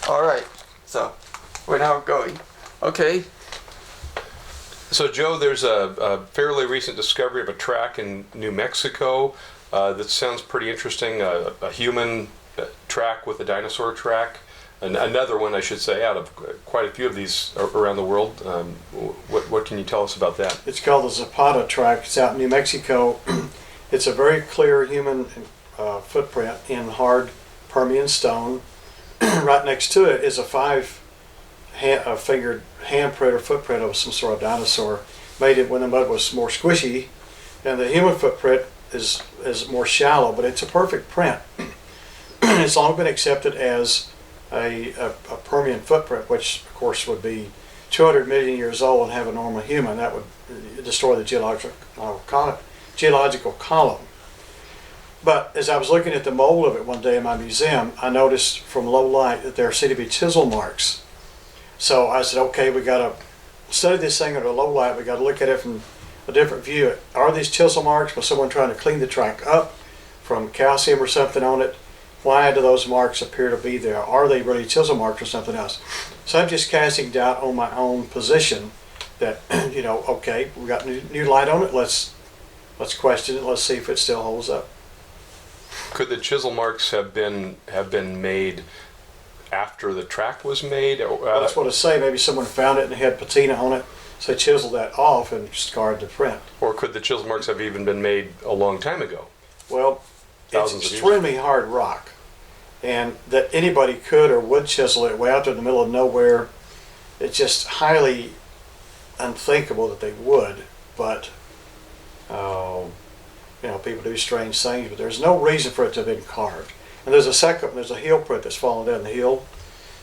All right, so we're now going. Okay. So, Joe, there's a fairly recent discovery of a track in New Mexico that sounds pretty interesting. A human track with a dinosaur track. And another one, I should say, out of quite a few of these around the world. What can you tell us about that? It's called the Zapata track. It's out in New Mexico. It's a very clear human footprint in hard Permian stone. Right next to it is a five-fingered handprint or footprint of some sort of dinosaur. Made it when the mud was more squishy, and the human footprint is more shallow, but it's a perfect print. It's long been accepted as a Permian footprint, which of course would be 200 million years old and have a normal human. That would destroy the geological column. But as I was looking at the mold of it one day in my museum, I noticed from low light that there seemed to be chisel marks. So I said, okay, we got to study this thing under low light. We got to look at it from a different view. Are these chisel marks? Was someone trying to clean the track up from calcium or something on it? Why do those marks appear to be there? Are they really chisel marks or something else? So I'm just casting doubt on my own position that, okay, we got new light on it. Let's question it. Let's see if it still holds up. Could the chisel marks have been made after the track was made? Well, that's what I say. Maybe someone found it and had patina on it, so they chiseled that off and scarred the print. Or could the chisel marks have even been made a long time ago? Well, Thousands it's of extremely hard rock, and that anybody could or would chisel it way out there in the middle of nowhere, it's just highly unthinkable that they would. But people do strange things, but there's no reason for it to have been carved. And there's a heel print that's fallen down the hill,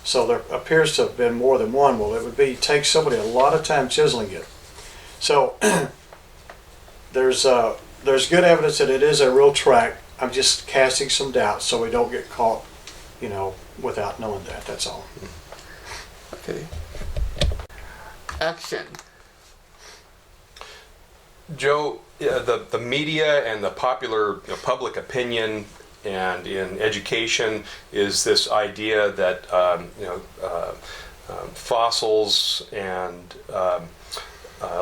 so there appears to have been more than one. Well, it would take somebody a lot of time chiseling it. So there's good evidence that it is a real track. I'm just casting some doubt so we don't get caught, without knowing that. That's all. Okay. Action. Joe, the media and the popular public opinion and in education is this idea that fossils and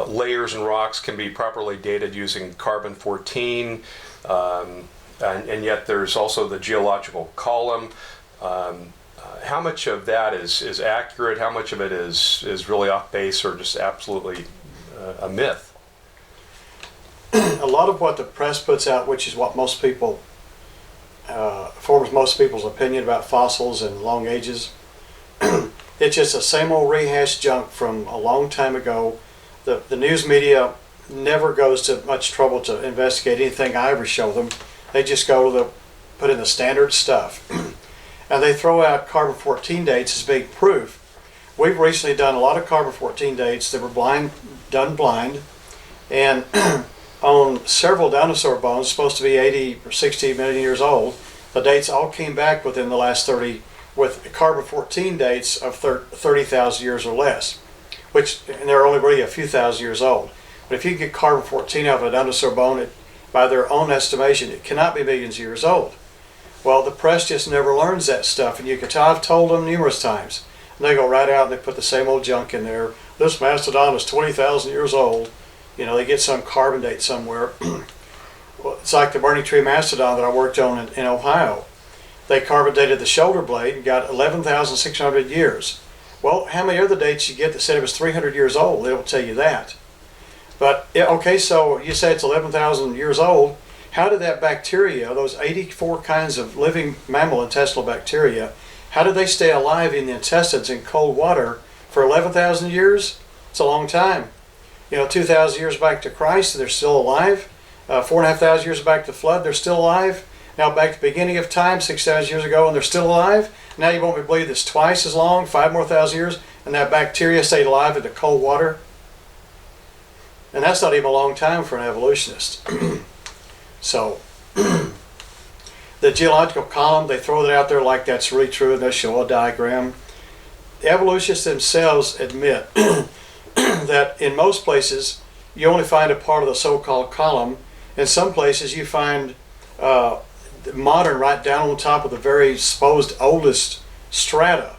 layers and rocks can be properly dated using carbon-14, and yet there's also the geological column. How much of that is accurate? How much of it is really off base or just absolutely a myth? A lot of what the press puts out, which is what most people forms most people's opinion about fossils and long ages, it's just the same old rehashed junk from a long time ago. The news media never goes to much trouble to investigate anything I ever show them. They just go to put in the standard stuff. And they throw out carbon-14 dates as being proof. We've recently done a lot of carbon-14 dates that were done blind, and on several dinosaur bones, supposed to be 80 or 60 million years old, the dates all came back within the last 30, with carbon-14 dates of 30,000 years or less, and they're only really a few thousand years old. But if you get carbon-14 out of a dinosaur bone, by their own estimation, it cannot be millions of years old. Well, the press just never learns that stuff, and you can tell, I've told them numerous times. And they go right out and they put the same old junk in there. This mastodon is 20,000 years old. They get some carbon date somewhere. Well, it's like the burning tree mastodon that I worked on in Ohio. They carbon dated the shoulder blade and got 11,600 years. Well, how many other dates you get that said it was 300 years old? They don't tell you that. But, okay, so you say it's 11,000 years old. How did that bacteria, those 84 kinds of living mammal intestinal bacteria, how did they stay alive in the intestines in cold water for 11,000 years? It's a long time. 2,000 years back to Christ, they're still alive. 4,500 years back to the flood, they're still alive. Now back to the beginning of time, 6,000 years ago, and they're still alive. Now you won't believe it's twice as long, 5 more thousand years, and that bacteria stayed alive in the cold water. And that's not even a long time for an evolutionist. So, the geological column, they throw that out there like that's really true, and they show a diagram. The evolutionists themselves admit that in most places you only find a part of the so-called column. In some places you find modern right down on top of the very supposed oldest strata.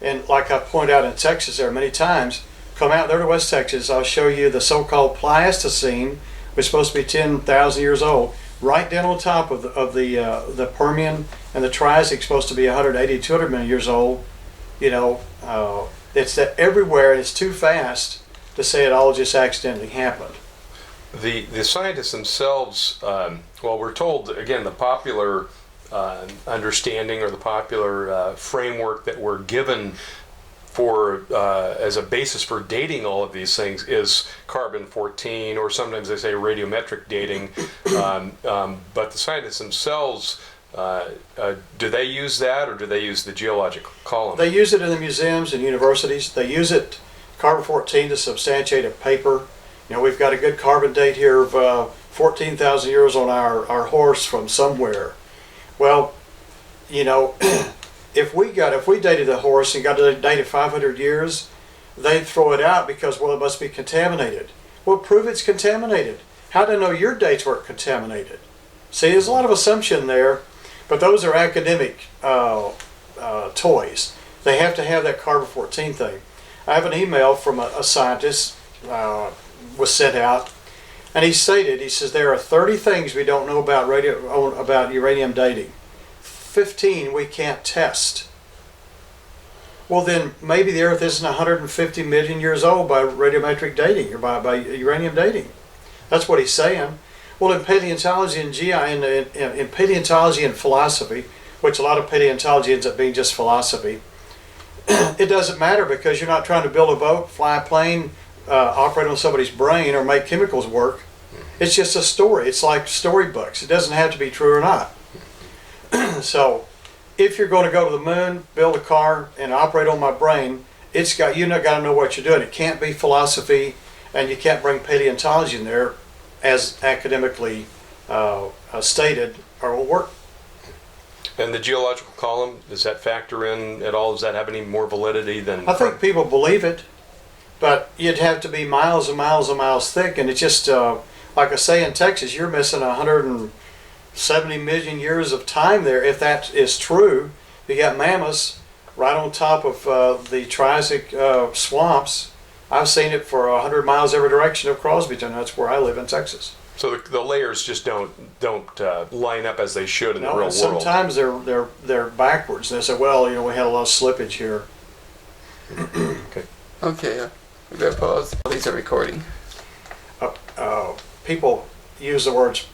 And like I point out in Texas there many times, come out there to West Texas, I'll show you the so-called Pleistocene, which is supposed to be 10,000 years old, right down on top of the Permian, and the Triassic supposed to be 180, 200 million years old. You know, it's that everywhere, and it's too fast to say it all just accidentally happened. The scientists themselves, well, we're told, again, the popular understanding or the popular framework that we're given for as a basis for dating all of these things is carbon-14, or sometimes they say radiometric dating. But the scientists themselves, do they use that, or do they use the geological column? They use it in the museums and universities. They use it, carbon-14, to substantiate a paper. You know, we've got a good carbon date here of 14,000 years on our horse from somewhere. Well, you know, if we dated the horse and got to date it 500 years, they'd throw it out because, well, it must be contaminated. Well, prove it's contaminated. How do I know your dates weren't contaminated? See, there's a lot of assumption there, but those are academic toys. They have to have that carbon-14 thing. I have an email from a scientist, was sent out, and he stated, he says, there are 30 things we don't know about uranium dating. 15 we can't test. Well, then maybe the Earth isn't 150 million years old by radiometric dating, or by uranium dating. That's what he's saying. Well, in paleontology and in paleontology and philosophy, which a lot of paleontology ends up being just philosophy, it doesn't matter, because you're not trying to build a boat, fly a plane, operate on somebody's brain, or make chemicals work. It's just a story. It's like storybooks. It doesn't have to be true or not. So, if you're going to go to the moon, build a car, and operate on my brain, you not got to know what you're doing. It can't be philosophy, and you can't bring paleontology in there as academically stated, or it won't work. And the geological column, does that factor in at all? Does that have any more validity than... I think people believe it, but you'd have to be miles and miles and miles thick, and it's just, like I say, in Texas, you're missing 170 million years of time there, if that is true. You got mammoths right on top of the Triassic swamps. I've seen it for 100 miles every direction of Crosbyton. That's where I live in Texas. So the layers just don't line up as they should in the real world. Sometimes they're backwards. They say, well, you know, we had a lot of slippage here. Okay. Okay, we better pause. These are recording. People use the words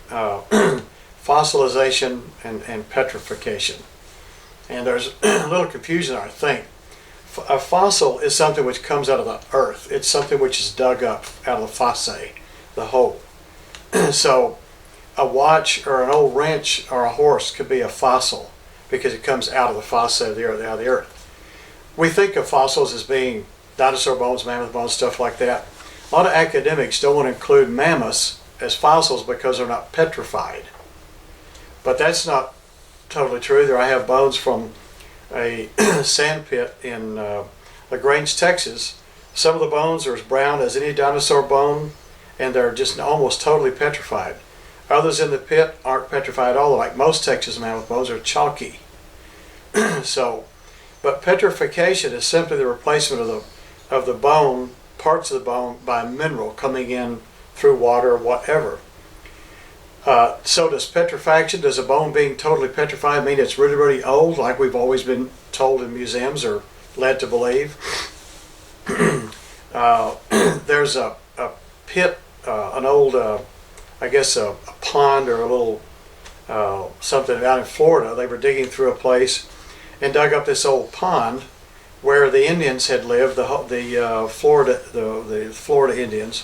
fossilization and petrification. And there's a little confusion, I think. A fossil is something which comes out of the earth. It's something which is dug up out of the fosse, the hole. So a watch or an old wrench or a horse could be a fossil because it comes out of the fosse of the earth, out of the earth. We think of fossils as being dinosaur bones, mammoth bones, stuff like that. A lot of academics don't want to include mammoths as fossils because they're not petrified. But that's not totally true. There I have bones from a sand pit in LaGrange, Texas. Some of the bones are as brown as any dinosaur bone, and they're just almost totally petrified. Others in the pit aren't petrified at all, like most Texas mammoth bones are chalky. But petrification is simply the replacement of the bone, parts of the bone, by a mineral coming in through water or whatever. So does petrifaction, does a bone being totally petrified mean it's really, really old, like we've always been told in museums or led to believe? There's a pit, an old, I guess a pond or a little something out in Florida. They were digging through a place and dug up this old pond where the Indians had lived, the Florida Indians.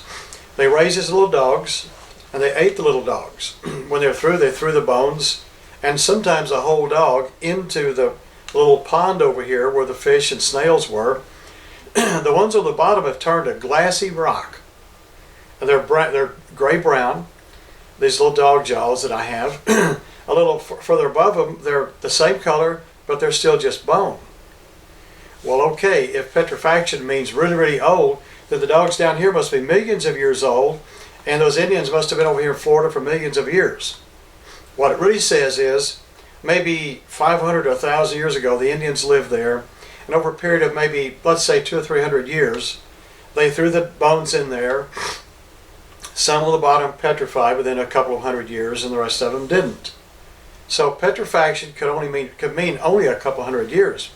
They raised these little dogs, and they ate the little dogs. When they're through, they threw the bones, and sometimes a whole dog, into the little pond over here where the fish and snails were. The ones on the bottom have turned a glassy rock, and they're gray-brown. These little dog jaws that I have. A little further above them, they're the same color, but they're still just bone. Well, okay, if petrifaction means really, really old, then the dogs down here must be millions of years old, and those Indians must have been over here in Florida for millions of years. What it really says is, maybe 500 or 1,000 years ago, the Indians lived there, And over a period of maybe, let's say, 200 or 300 years, they threw the bones in there. Some of the bottom petrified within a couple of hundred years, and the rest of them didn't. So petrifaction could mean only a couple hundred years.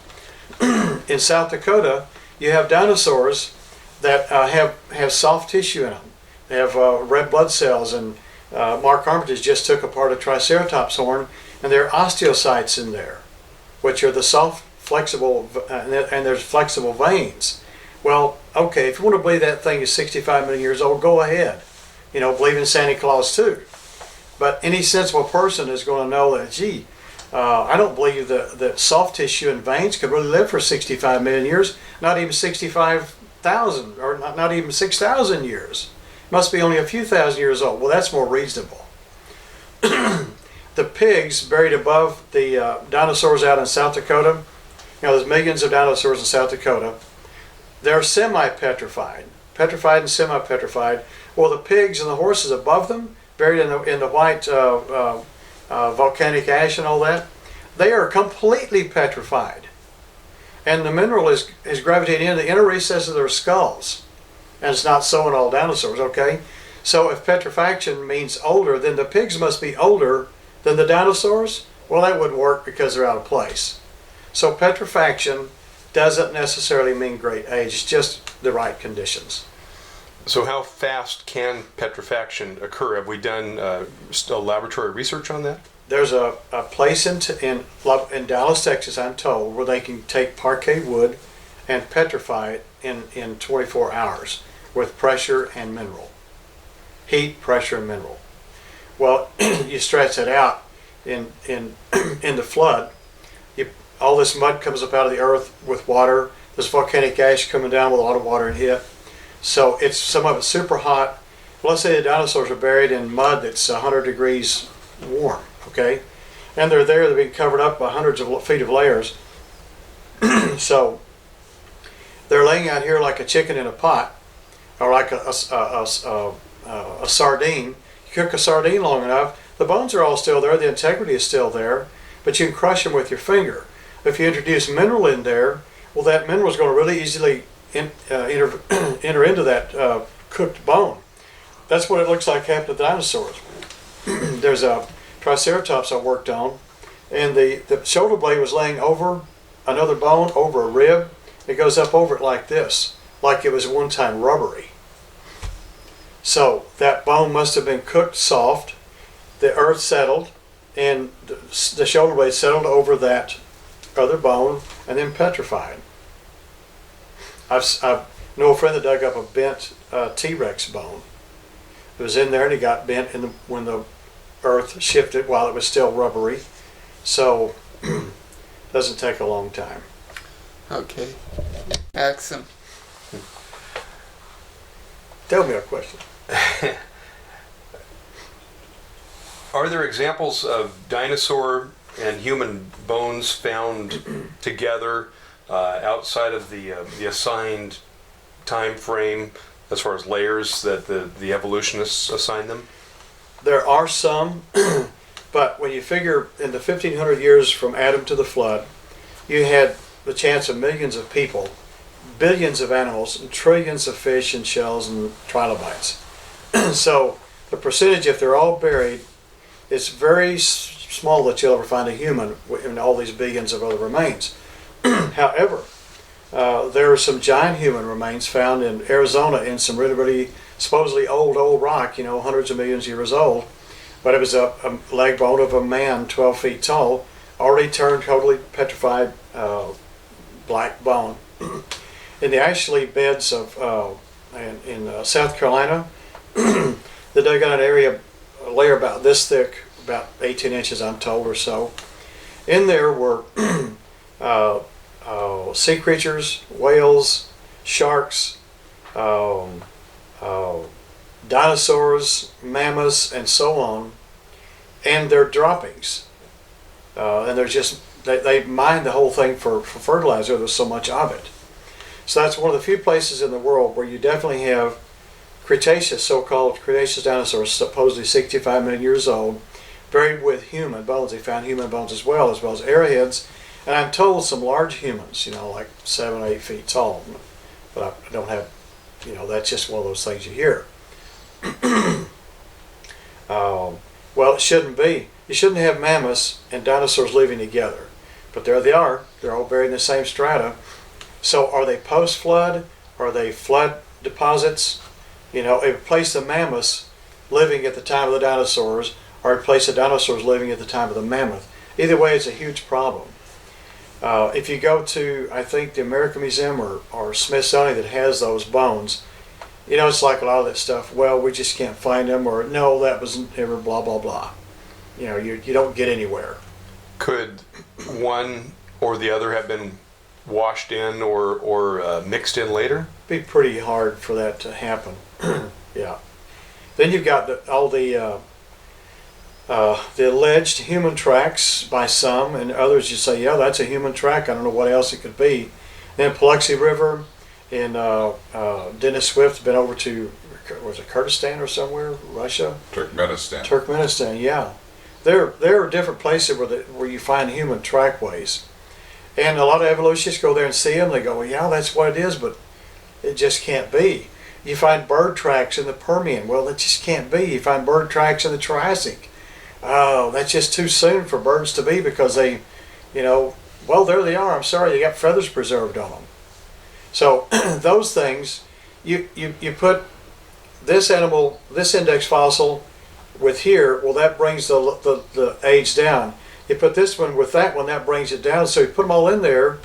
In South Dakota, you have dinosaurs that have soft tissue in them. They have red blood cells, and Mark Armitage just took apart a Triceratops horn, and there are osteocytes in there, which are the soft, flexible, and there's flexible veins. Well, okay, if you want to believe that thing is 65 million years old, go ahead. You know, believe in Santa Claus too. But any sensible person is going to know that, gee, I don't believe that soft tissue and veins could really live for 65 million years, not even 65,000, or not even 6,000 years. Must be only a few thousand years old. Well, that's more reasonable. The pigs buried above the dinosaurs out in South Dakota, you know, there's millions of dinosaurs in South Dakota. They're semi-petrified, petrified and semi-petrified. Well, the pigs and the horses above them, buried in the white volcanic ash and all that, they are completely petrified. And the mineral is gravitating in the inner recesses of their skulls. And it's not so in all dinosaurs, okay? So if petrifaction means older, then the pigs must be older than the dinosaurs? Well, that wouldn't work because they're out of place. So petrifaction doesn't necessarily mean great age, it's just the right conditions. So how fast can petrifaction occur? Have we done laboratory research on that? There's a place in Dallas, Texas, I'm told, where they can take parquet wood and petrify it in 24 hours with pressure and mineral. Heat, pressure, and mineral. Well, you stretch it out in the flood. All this mud comes up out of the earth with water. There's volcanic ash coming down with a lot of water in it. So some of it's super hot. Well, let's say the dinosaurs are buried in mud that's 100 degrees warm, okay? And they're there, they're being covered up by hundreds of feet of layers. So they're laying out here like a chicken in a pot, or like a sardine. You cook a sardine long enough, the bones are all still there, the integrity is still there, but you can crush them with your finger. If you introduce mineral in there, well, that mineral is going to really easily enter into that cooked bone. That's what it looks like happened to dinosaurs. There's a Triceratops I worked on, and the shoulder blade was laying over another bone, over a rib. It goes up over it like this, like it was one time rubbery. So that bone must have been cooked soft, the earth settled, and the shoulder blade settled over that other bone and then petrified. I know a friend that dug up a bent T-Rex bone. It was in there and it got bent when the earth shifted while it was still rubbery. So it doesn't take a long time. Okay. Excellent. Tell me a question. Are there examples of dinosaur and human bones found together outside of the assigned time frame as far as layers that the evolutionists assign them? There are some, but when you figure in the 1500 years from Adam to the flood, you had the chance of millions of people, billions of animals, and trillions of fish and shells and trilobites. So the percentage, if they're all buried, it's very small that you'll ever find a human in all these billions of other remains. However, there are some giant human remains found in Arizona in some really, really supposedly old rock, hundreds of millions of years old. But it was a leg bone of a man 12 feet tall, already turned totally petrified black bone. In the actually beds of in South Carolina, they dug out a layer about this thick, about 18 inches I'm told or so. In there were sea creatures, whales, sharks, dinosaurs, mammoths, and so on, and their droppings. And they're just, they mined the whole thing for fertilizer. There's so much of it. So that's one of the few places in the world where you definitely have Cretaceous, so-called Cretaceous dinosaurs, supposedly 65 million years old, buried with human bones. They found human bones as well as arrowheads. And I'm told some large humans, like 7 or 8 feet tall, but I don't have, that's just one of those things you hear. Well, it shouldn't be. You shouldn't have mammoths and dinosaurs living together. But there they are. They're all buried in the same strata. So are they post-flood? Are they flood deposits? Replace the mammoths living at the time of the dinosaurs, or replace the dinosaurs living at the time of the mammoth. Either way, it's a huge problem. If you go to, I think, the American Museum or Smithsonian that has those bones, it's like a lot of that stuff, well, we just can't find them, or no, that was never blah, blah, blah. You don't get anywhere. Could one or the other have been washed in or mixed in later? Be pretty hard for that to happen. Yeah. Then you've got all the alleged human tracks by some, and others just say, yeah, that's a human track. I don't know what else it could be. Then Paluxy River, and Dennis Swift's been over to, was it Kurdistan or somewhere, Russia? Turkmenistan, yeah. There are different places where you find human trackways. And a lot of evolutionists go there and see them. They go, well, yeah, that's what it is, but it just can't be. You find bird tracks in the Permian. Well, it just can't be. You find bird tracks in the Triassic. Oh, that's just too soon for birds to be, because they, well, there they are. I'm sorry, they got feathers preserved on them. So those things, you put this animal, this index fossil with here, well, that brings the age down. You put this one with that one, that brings it down. So you put them all in there.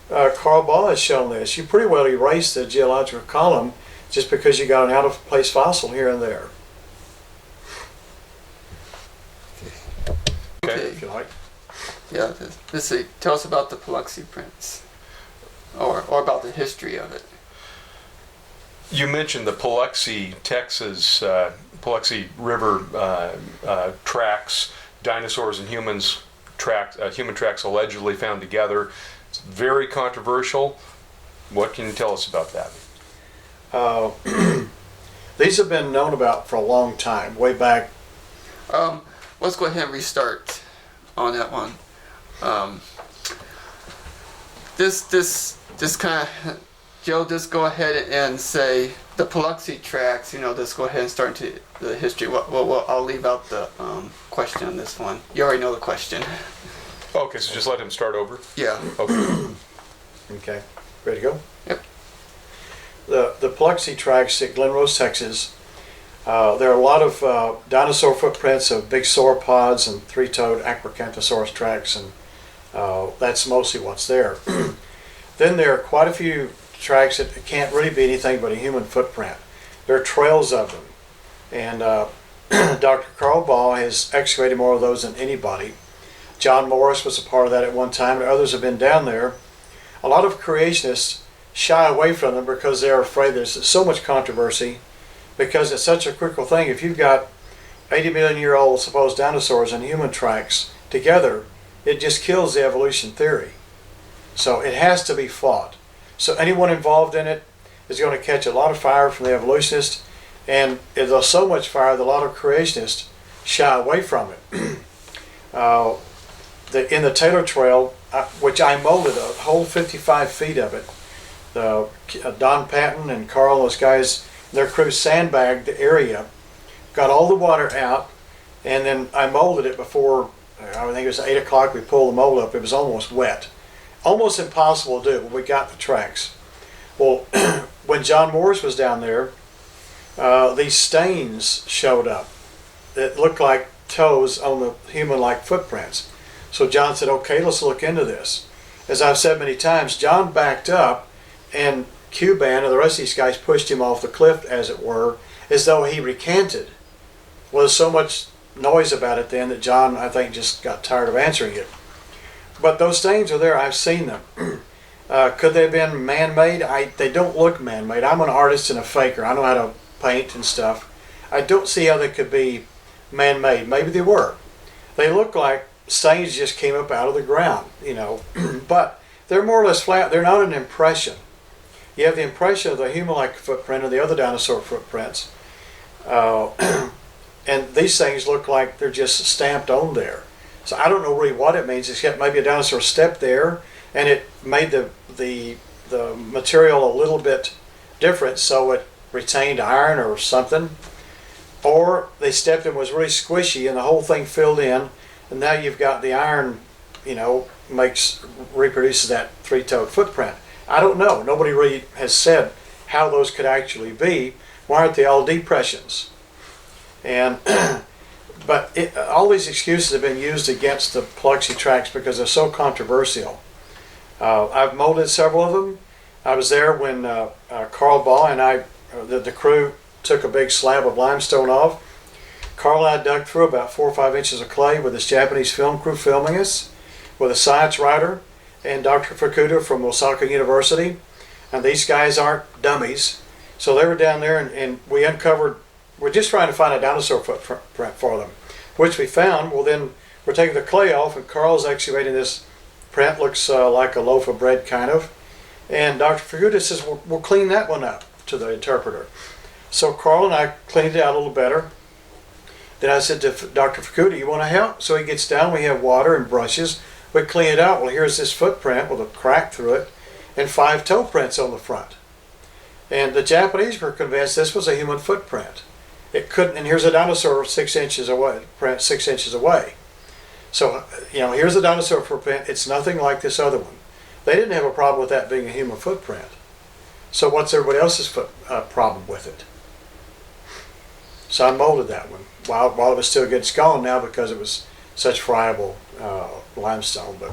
Carl Baugh has shown this. You pretty well erase the geological column just because you got an out-of-place fossil here and there. Okay. If you like. Yeah, tell us about the Paluxy prints, or about the history of it. You mentioned the Paluxy, Texas, Paluxy River tracks, dinosaurs and humans human tracks allegedly found together. It's very controversial. What can you tell us about that? These have been known about for a long time, way back. Let's go ahead and restart on that one. This kind of, Joe, just go ahead and say the Paluxy tracks. Just go ahead and start into the history. Well, I'll leave out the question on this one. You already know the question. Okay, so just let him start over. Yeah. Okay. Okay, ready to go? Yep. The Paluxy tracks at Glen Rose, Texas. There are a lot of dinosaur footprints of big sauropods and three-toed Acrocanthosaurus tracks, and that's mostly what's there. Then there are quite a few tracks that can't really be anything but a human footprint. There are trails of them, and Dr. Carl Baugh has excavated more of those than anybody. John Morris was a part of that at one time, and others have been down there. A lot of creationists shy away from them because they're afraid there's so much controversy, because it's such a critical thing. If you've got 80 million year old supposed dinosaurs and human tracks together, it just kills the evolution theory. So it has to be fought. So anyone involved in it is going to catch a lot of fire from the evolutionists, and there's so much fire that a lot of creationists shy away from it. In the Taylor Trail, which I molded a whole 55 feet of it, Don Patton and Carl, those guys, their crew sandbagged the area, got all the water out, and then I molded it before, I think it was 8 o'clock, we pulled the mold up. It was almost wet. Almost impossible to do, but we got the tracks. Well, when John Morris was down there, these stains showed up that looked like toes on the human-like footprints. So John said, okay, let's look into this. As I've said many times, John backed up, and Cuban and the rest of these guys pushed him off the cliff, as it were, as though he recanted. Well, there's so much noise about it then that John, I think, just got tired of answering it. But those stains are there. I've seen them. Could they have been man-made? They don't look man-made. I'm an artist and a faker. I know how to paint and stuff. I don't see how they could be man-made. Maybe they were. They look like stains just came up out of the ground, But they're more or less flat. They're not an impression. You have the impression of the human-like footprint and the other dinosaur footprints. And these things look like they're just stamped on there. So I don't know really what it means, except maybe a dinosaur stepped there and it made the material a little bit different so it retained iron or something. Or they stepped and was really squishy and the whole thing filled in, and now you've got the iron, reproduces that three-toed footprint. I don't know. Nobody really has said how those could actually be. Why aren't they all depressions? And but all these excuses have been used against the Paluxy tracks because they're so controversial. I've molded several of them. I was there when Carl Baugh and I, the crew, took a big slab of limestone off. Carl and I dug through about 4 or 5 inches of clay with this Japanese film crew filming us, with a science writer and Dr. Fukuda from Osaka University. And these guys aren't dummies. So they were down there and we uncovered, we're just trying to find a dinosaur footprint for them, which we found. Well, then we're taking the clay off and Carl's excavating this print, looks like a loaf of bread kind of. And Dr. Fukuda says, we'll clean that one up to the interpreter. So Carl and I cleaned it out a little better. Then I said to Dr. Fukuda, you want to help? So he gets down, we have water and brushes. We clean it out. Well, here's this footprint with a crack through it and 5 toe prints on the front. And the Japanese were convinced this was a human footprint. It couldn't, and here's a dinosaur 6 inches away, print 6 inches away. So, here's a dinosaur footprint. It's nothing like this other one. They didn't have a problem with that being a human footprint. So what's everybody else's problem with it? So I molded that one while it was still good. It's gone now because it was such friable limestone. But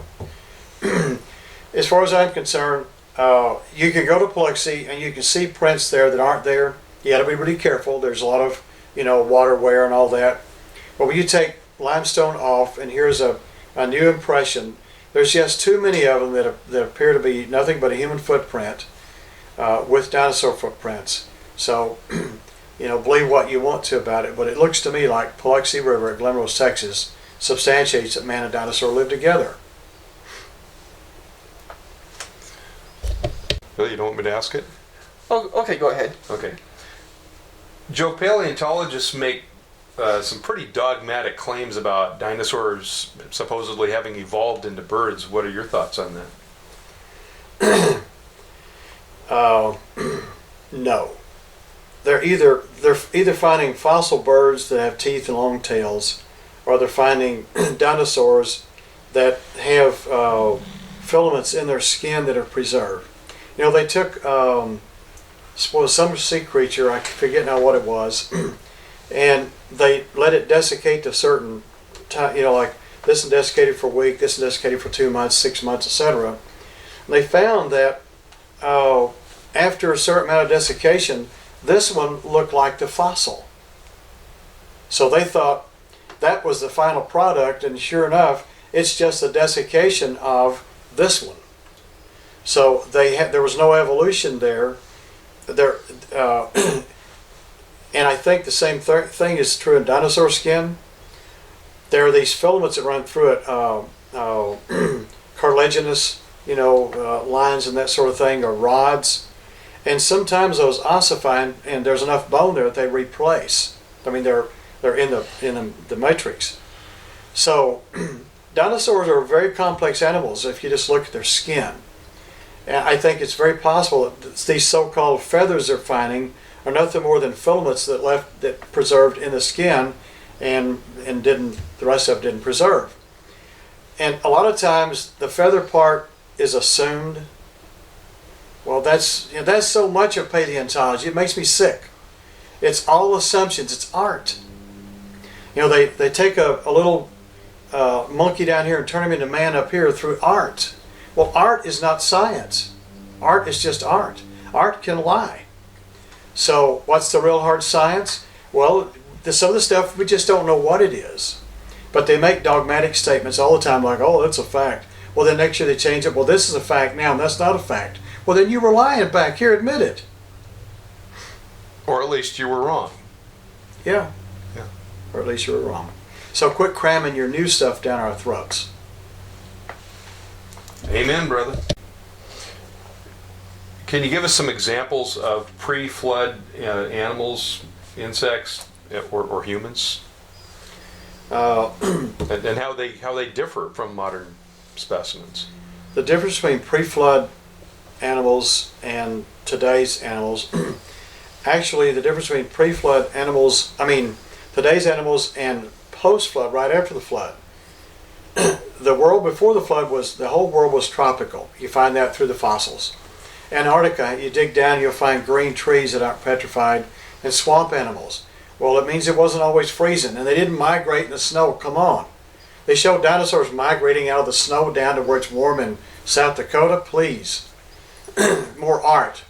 as far as I'm concerned, you can go to Paluxy and you can see prints there that aren't there. You got to be really careful. There's a lot of water wear and all that. But when you take limestone off and here's a new impression, there's just too many of them that appear to be nothing but a human footprint with dinosaur footprints. So, believe what you want to about it, but it looks to me like Paluxy River at Glen Rose, Texas substantiates that man and dinosaur lived together. Bill, you don't want me to ask it? Oh, okay, go ahead. Okay. Joe, paleontologists make some pretty dogmatic claims about dinosaurs supposedly having evolved into birds. What are your thoughts on that? No. They're either finding fossil birds that have teeth and long tails, or they're finding dinosaurs that have filaments in their skin that are preserved. They took some sea creature, I forget now what it was, and they let it desiccate to certain time, like this is desiccated for a week, this is desiccated for 2 months, 6 months, etc. And they found that after a certain amount of desiccation, this one looked like the fossil. So they thought that was the final product, and sure enough, it's just a desiccation of this one. So there was no evolution there. And I think the same thing is true in dinosaur skin. There are these filaments that run through it, cartilaginous, lines and that sort of thing, or rods. And sometimes those ossify, and there's enough bone there that they replace. I mean, they're in the matrix. So dinosaurs are very complex animals if you just look at their skin. And I think it's very possible that these so-called feathers they're finding are nothing more than filaments that preserved in the skin, and the rest of it didn't preserve. And a lot of times the feather part is assumed. Well, that's so much of paleontology. It makes me sick. It's all assumptions. It's art. They take a little monkey down here and turn him into man up here through art. Well, art is not science. Art is just art. Art can lie. So what's the real hard science? Well, some of the stuff we just don't know what it is. But they make dogmatic statements all the time like, oh, that's a fact. Well, then next year they change it. Well, this is a fact now, and that's not a fact. Well, then you were lying back here. Admit it. Or at least you were wrong. Yeah. Or at least you were wrong. So quit cramming your new stuff down our throats. Amen, brother. Can you give us some examples of pre-flood animals, insects, or humans? Uh, And how they differ from modern specimens. the difference between pre-flood animals and today's animals, actually the difference between pre-flood animals, today's animals and post-flood, right after the flood. The world before the flood the whole world was tropical. You find that through the fossils. Antarctica, you dig down, you'll find green trees that aren't petrified and swamp animals. Well, it means it wasn't always freezing, and they didn't migrate in the snow. Come on. They showed dinosaurs migrating out of the snow down to where it's warm in South Dakota. Please. More art.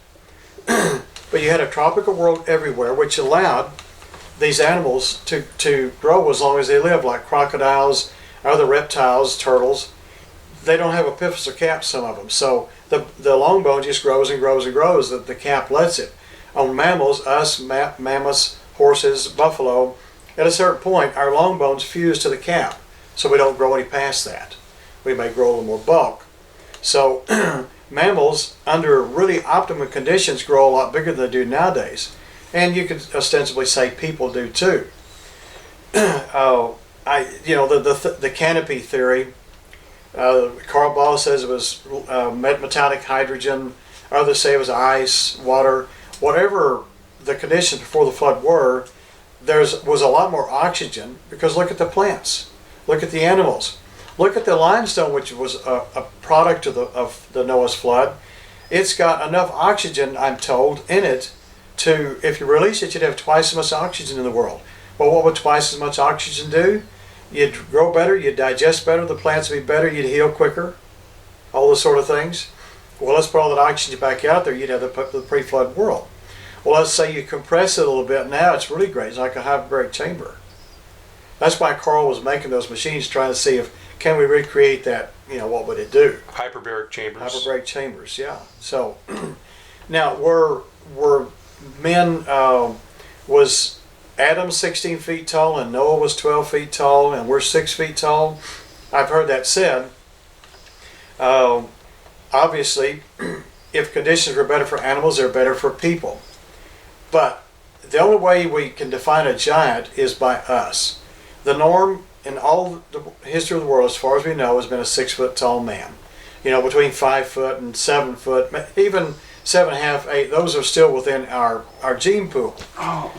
But you had a tropical world everywhere, which allowed these animals to grow as long as they live, like crocodiles, other reptiles, turtles. They don't have epiphyseal caps, some of them. So the long bone just grows and grows and grows. The cap lets it. On mammals, us, mammoths, horses, buffalo, at a certain point, our long bones fuse to the cap. So we don't grow any past that. We may grow a little more bulk. So mammals, under really optimum conditions, grow a lot bigger than they do nowadays. And you could ostensibly say people do too. The canopy theory, Carl Ball says it was metallic hydrogen, others say it was ice, water, whatever the conditions before the flood were, there was a lot more oxygen, because look at the plants, look at the animals, look at the limestone, which was a product of the Noah's flood. It's got enough oxygen, I'm told, in it to, if you release it, you'd have twice as much oxygen in the world. Well, what would twice as much oxygen do? You'd grow better, you'd digest better, the plants would be better, you'd heal quicker, all those sort of things. Well, let's put all that oxygen back out there, you'd have the pre-flood world. Well, let's say you compress it a little bit. Now it's really great. It's like a hyperbaric chamber. That's why Carl was making those machines, trying to see if can we recreate that. What would it do? Hyperbaric chambers. Hyperbaric chambers, yeah. So now were men? Was Adam 16 feet tall and Noah was 12 feet tall and we're 6 feet tall? I've heard that said. Obviously, if conditions were better for animals, they're better for people. But the only way we can define a giant is by us. The norm in all the history of the world, as far as we know, has been a 6 foot tall man. Between 5 foot and 7 foot, even 7.5, 8. Those are still within our gene pool. Oh,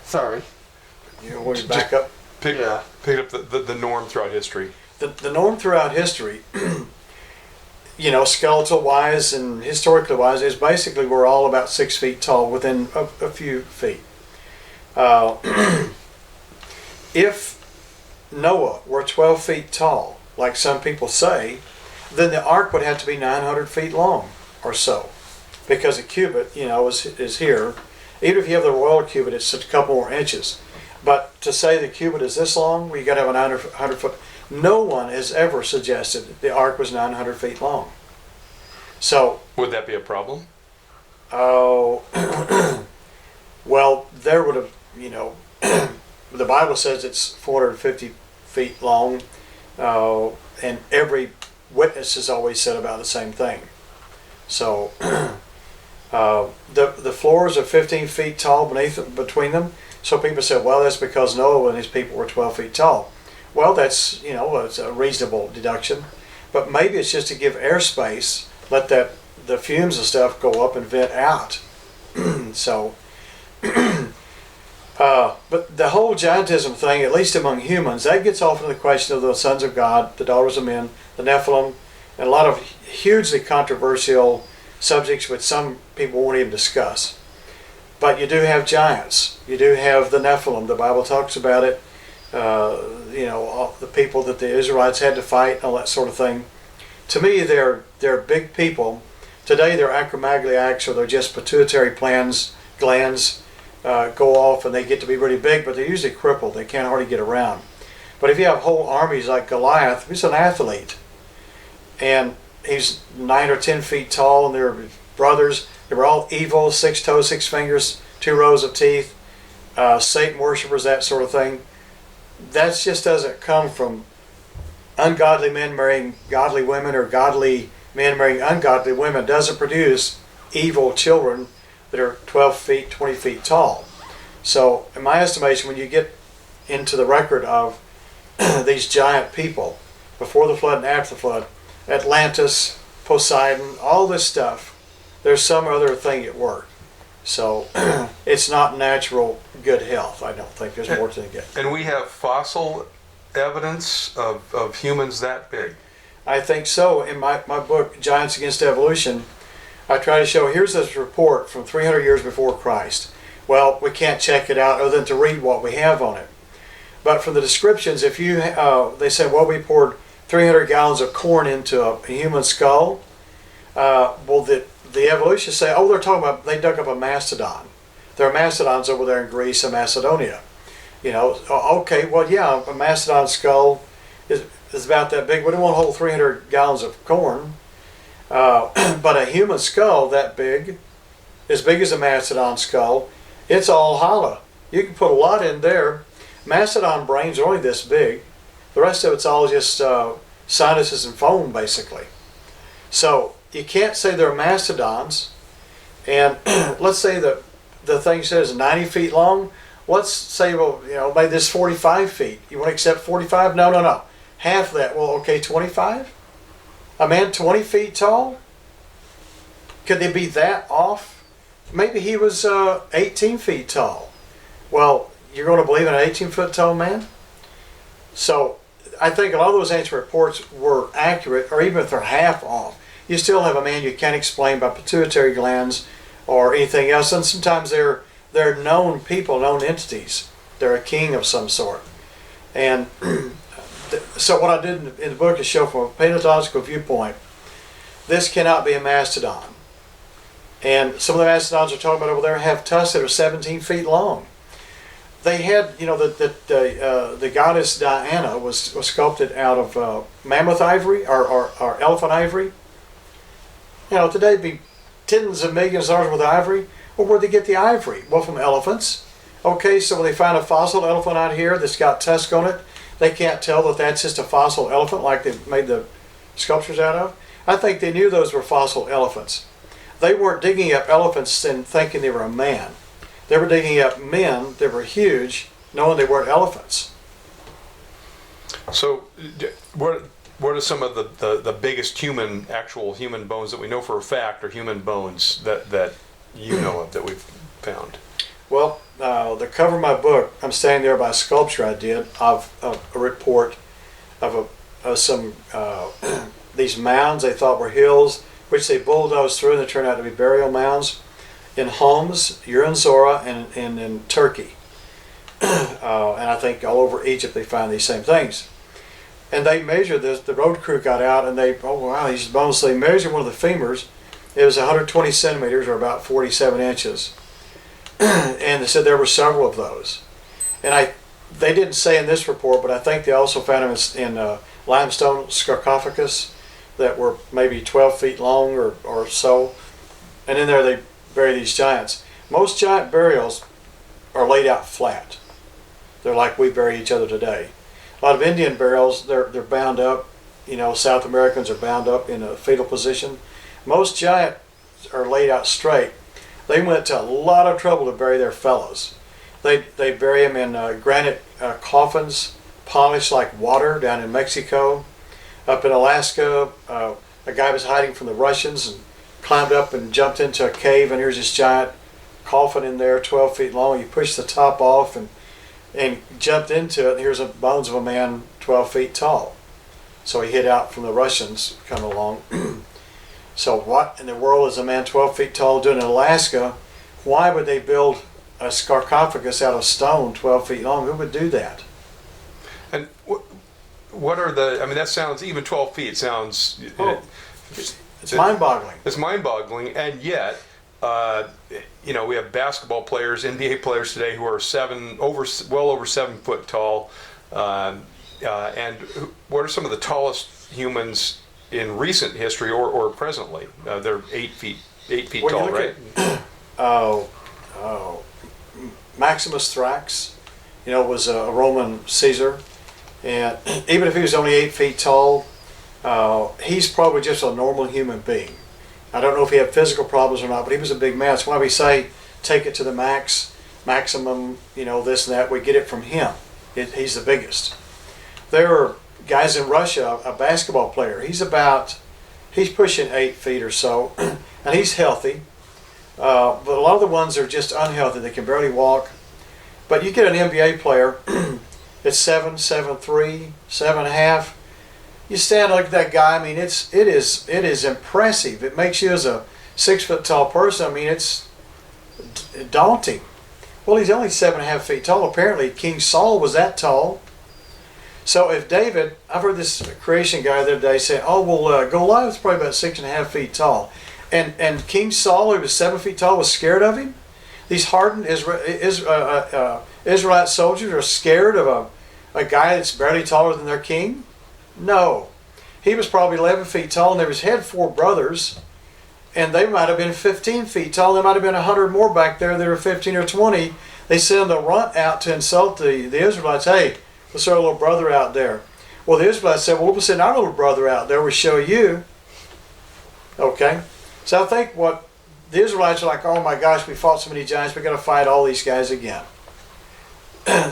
sorry. When you back up. Pick up the norm throughout history. The norm throughout history. Skeletal wise and historically wise, is basically we're all about 6 feet tall within a few feet. If Noah were 12 feet tall, like some people say, then the ark would have to be 900 feet long or so, because a cubit, is here. Even if you have the royal cubit, it's just a couple more inches. But to say the cubit is this long, well, you got to have a 900 foot. No one has ever suggested the ark was 900 feet long. So would that be a problem? Oh, well, there would have, the Bible says it's 450 feet long, and every witness has always said about the same thing. So the floors are 15 feet tall between them. So people said, well, that's because Noah and his people were 12 feet tall. Well, that's, it's a reasonable deduction. But maybe it's just to give airspace, let the fumes and stuff go up and vent out. So, but the whole giantism thing, at least among humans, that gets off into the question of the sons of God, the daughters of men, the Nephilim, and a lot of hugely controversial subjects which some people won't even discuss. But you do have giants. You do have the Nephilim. The Bible talks about it. All the people that the Israelites had to fight, all that sort of thing. To me, they're big people. Today, they're acromegalyaks, or they're just pituitary glands go off and they get to be really big, but they're usually crippled. They can't hardly get around. But if you have whole armies like Goliath, he's an athlete, and he's 9 or 10 feet tall, and they're brothers. They were all evil, 6 toes, 6 fingers, 2 rows of teeth, Satan worshippers, that sort of thing. That just doesn't come from ungodly men marrying godly women, or godly men marrying ungodly women. It doesn't produce evil children that are 12 feet, 20 feet tall. So in my estimation, when you get into the record of these giant people before the flood and after the flood, Atlantis, Poseidon, all this stuff, there's some other thing at work. So it's not natural good health. I don't think there's more to get. And we have fossil evidence of humans that big. I think so. In my book, Giants Against Evolution, I try to show, here's this report from 300 years before Christ. Well, we can't check it out other than to read what we have on it. But from the descriptions, if you, they said, well, we poured 300 gallons of corn into a human skull. Well, the evolutionists say, oh, they're talking about, they dug up a mastodon. There are mastodons over there in Greece and Macedonia. You know, okay, well, yeah, a mastodon skull is about that big. We don't want to hold 300 gallons of corn. But a human skull that big, as big as a mastodon skull, it's all hollow. You can put a lot in there. Mastodon brains are only this big. The rest of it's all just sinuses and foam, basically. So you can't say they're mastodons. And let's say that the thing says 90 feet long. Let's say, well, you know, maybe this 45 feet. You want to accept 45? No, no, no. Half of that. Well, okay, 25? A man 20 feet tall? Could they be that off? Maybe he was 18 feet tall. Well, you're going to believe in an 18-foot tall man? So I think a lot of those ancient reports were accurate, or even if they're half off, you still have a man you can't explain by pituitary glands or anything else. And sometimes they're known people, known entities. They're a king of some sort. And so what I did in the book is show from a paleontological viewpoint, this cannot be a mastodon. And some of the mastodons we're talking about over there have tusks that are 17 feet long. They had, you know, the goddess Diana was sculpted out of mammoth ivory or elephant ivory. You know, today it'd be tens of millions of dollars worth of ivory. Well, where'd they get the ivory? Well, from elephants. Okay, so when they find a fossil elephant out here that's got tusks on it, they can't tell that that's just a fossil elephant like they made the sculptures out of. I think they knew those were fossil elephants. They weren't digging up elephants and thinking they were a man. They were digging up men that were huge, knowing they weren't elephants. So, what are some of the biggest actual human bones that we know for a fact are human bones that you know of that we've found? Well, the cover of my book, I'm standing there by a sculpture I did of a report of some these mounds they thought were hills, which they bulldozed through, and they turned out to be burial mounds in Homs, Zora, and in Turkey. And I think all over Egypt they find these same things. And they measured this, the road crew got out and they, oh wow, these bones, so they measured one of the femurs. It was 120 centimeters or about 47 inches. And they said there were several of those. And they didn't say in this report, but I think they also found them in limestone sarcophagus that were maybe 12 feet long or so. And in there they bury these giants. Most giant burials are laid out flat. They're like we bury each other today. A lot of Indian burials, they're bound up. You know, South Americans are bound up in a fetal position. Most giants are laid out straight. They went to a lot of trouble to bury their fellows. They bury them in granite coffins, polished like water down in Mexico. Up in Alaska, a guy was hiding from the Russians and climbed up and jumped into a cave, and here's this giant coffin in there, 12 feet long. He pushed the top off and jumped into it, and here's the bones of a man 12 feet tall. So he hid out from the Russians coming along. So what in the world is a man 12 feet tall doing in Alaska? Why would they build a sarcophagus out of stone 12 feet long? Who would do that? And what are I mean, that sounds, even 12 feet sounds... It's mind-boggling. It's mind-boggling, and yet, you know, we have basketball players, NBA players today who are well over 7 foot tall. And what are some of the tallest humans in recent history or presently? They're 8 feet tall, right? Maximus Thrax, you know, was a Roman Caesar, and even if he was only 8 feet tall, he's probably just a normal human being. I don't know if he had physical problems or not, but he was a big man. That's why we say take it to the maximum, you know, this and that. We get it from him. He's the biggest. There are guys in Russia, a basketball player. He's pushing 8 feet or so, and he's healthy. But a lot of the ones are just unhealthy. They can barely walk. But you get an NBA player, it's 7'3", 7.5. You stand and look at that guy. I mean, it is impressive. It makes you as a 6 foot tall person. I mean, it's daunting. Well, he's only 7.5 feet tall. Apparently, King Saul was that tall. So if David, I've heard this creation guy the other day say, "Oh, well, Goliath's probably about 6.5 feet tall," and King Saul, who was 7 feet tall, was scared of him. These hardened Israelite soldiers are scared of a guy that's barely taller than their king? No. He was probably 11 feet tall, and had 4 brothers, and they might have been 15 feet tall. There might have been 100 more back there that were 15 or 20. They send a runt out to insult the Israelites. Hey, let's throw a little brother out there. Well, the Israelites said, well, we'll send our little brother out there. We'll show you. Okay. So I think what the Israelites are like, oh my gosh, we fought so many giants, we've got to fight all these guys again.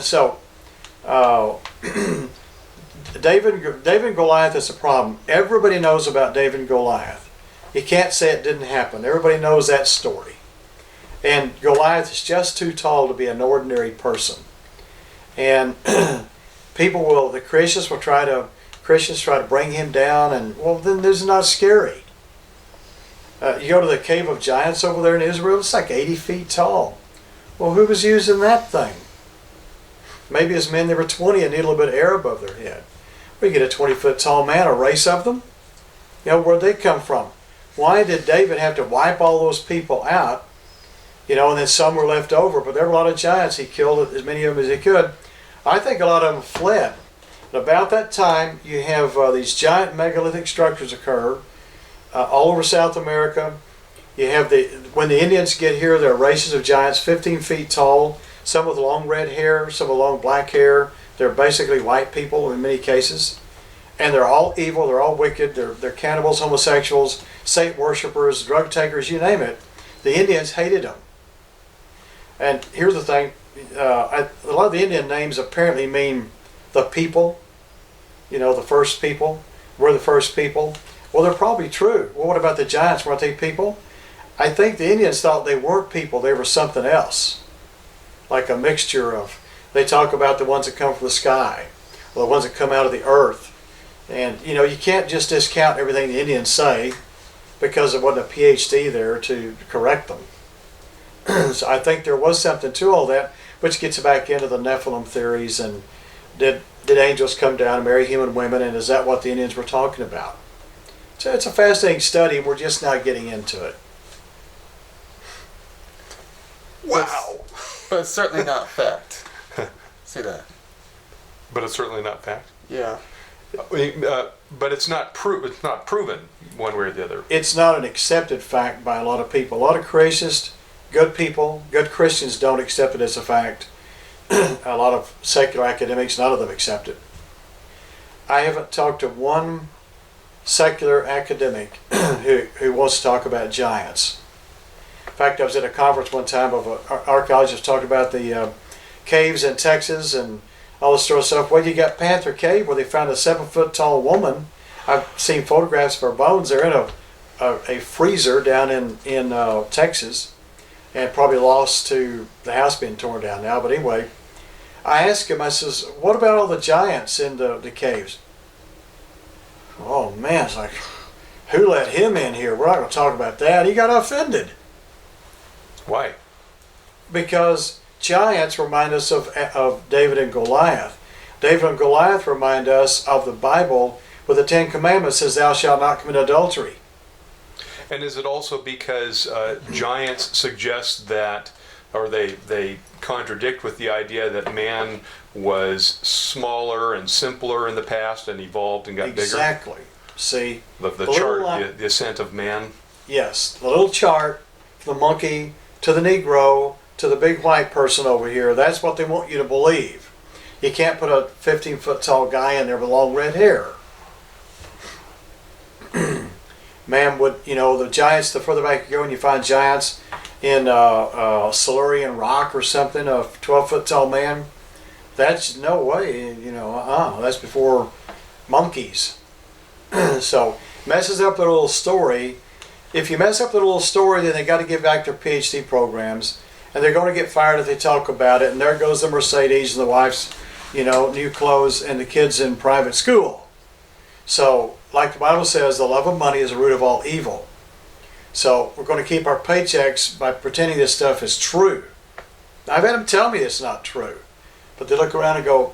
So, David and Goliath is a problem. Everybody knows about David and Goliath. You can't say it didn't happen. Everybody knows that story. And Goliath is just too tall to be an ordinary person. And Christians try to bring him down, and well, then this is not scary. You go to the cave of giants over there in Israel, it's like 80 feet tall. Well, who was using that thing? Maybe as men they were 20 and need a little bit of air above their head. We get a 20 foot tall man, a race of them. You know, where'd they come from? Why did David have to wipe all those people out? You know, and then some were left over, but there were a lot of giants. He killed as many of them as he could. I think a lot of them fled. And about that time, you have these giant megalithic structures occur all over South America. You have when the Indians get here, there are races of giants 15 feet tall, some with long red hair, some with long black hair. They're basically white people in many cases. And they're all evil, they're all wicked, they're cannibals, homosexuals, saint worshippers, drug takers, you name it. The Indians hated them. And here's the thing, a lot of the Indian names apparently mean the people, you know, the first people. We're the first people. Well, they're probably true. Well, what about the giants? Weren't they people? I think the Indians thought they weren't people, they were something else. Like a mixture of, they talk about the ones that come from the sky, or the ones that come out of the earth. And, you know, you can't just discount everything the Indians say because there wasn't a PhD there to correct them. So I think there was something to all that, which gets back into the Nephilim theories and did angels come down and marry human women, and is that what the Indians were talking about? So it's a fascinating study, and we're just now getting into it. Wow. But it's certainly not fact. See that? But it's certainly not fact. Yeah. But it's not proven one way or the other. It's not an accepted fact by a lot of people. A lot of creationists, good people, good Christians don't accept it as a fact. A lot of secular academics, none of them accept it. I haven't talked to one secular academic who wants to talk about giants. In fact, I was at a conference one time of archaeologists talking about the caves in Texas and all this sort of stuff. Well, you got Panther Cave where they found a 7 foot tall woman. I've seen photographs of her bones. They're in a freezer down in Texas, and probably lost to the house being torn down now. But anyway, I asked him, I says, what about all the giants in the caves? Oh man, it's like, who let him in here? We're not going to talk about that. He got offended. Why? Because giants remind us of David and Goliath. David and Goliath remind us of the Bible, where the Ten Commandments says, thou shalt not commit adultery. And is it also because giants suggest that, or they contradict with the idea that man was smaller and simpler in the past and evolved and got bigger? Exactly. See? The chart, the ascent of man? Yes. The little chart, the monkey to the Negro to the big white person over here, that's what they want you to believe. You can't put a 15 foot tall guy in there with long red hair. Man would, you know, the giants, the further back you go and you find giants in Silurian rock or something, a 12 foot tall man, That's no way, that's before monkeys. So messes up their little story. If you mess up the little story, then they got to get back their PhD programs, and they're going to get fired if they talk about it. And there goes the Mercedes and the wife's, new clothes, and the kids in private school. So, like the Bible says, the love of money is the root of all evil. So we're going to keep our paychecks by pretending this stuff is true. I've had them tell me it's not true, but they look around and go,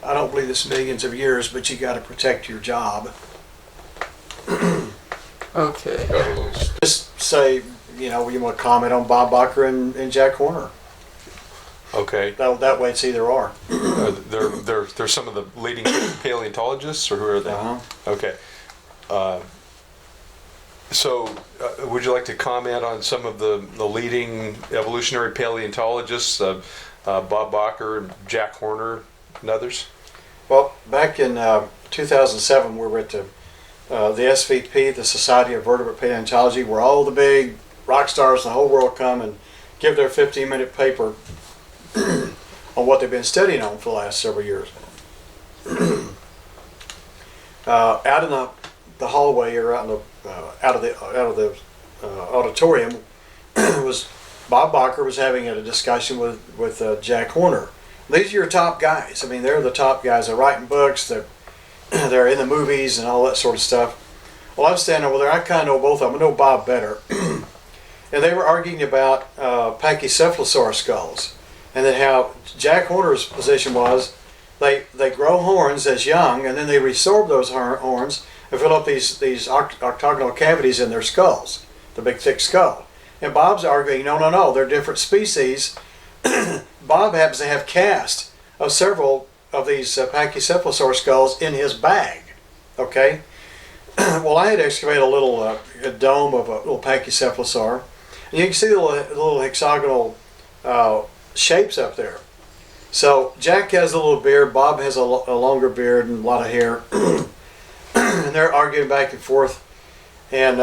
I don't believe this millions of years, but you got to protect your job. Okay. Just say, you want to comment on Bob Bacher and Jack Horner. Okay. That way it's either or. They're some of the leading paleontologists, or who are they? Uh-huh. Okay. So, would you like to comment on some of the leading evolutionary paleontologists, Bob Bacher, Jack Horner, and others? Well, back in 2007, we were at the SVP, the Society of Vertebrate Paleontology, where all the big rock stars in the whole world come and give their 15-minute paper on what they've been studying on for the last several years. Out in the hallway, or out of the auditorium, was Bob Bacher was having a discussion with Jack Horner. These are your top guys. I mean, they're the top guys. They're writing books. They're in the movies and all that sort of stuff. Well, I'm standing over there. I kind of know both of them. I know Bob better. And they were arguing about Pachycephalosaurus skulls, and then how Jack Horner's position was they grow horns as young, and then they resorb those horns and fill up these octagonal cavities in their skulls, the big thick skull. And Bob's arguing, no, they're different species. Bob happens to have cast of several of these Pachycephalosaurus skulls in his bag. Okay? Well, I had excavated a little a dome of a little Pachycephalosaur. And you can see the little hexagonal shapes up there. So Jack has a little beard, Bob has a longer beard and a lot of hair. And they're arguing back and forth. And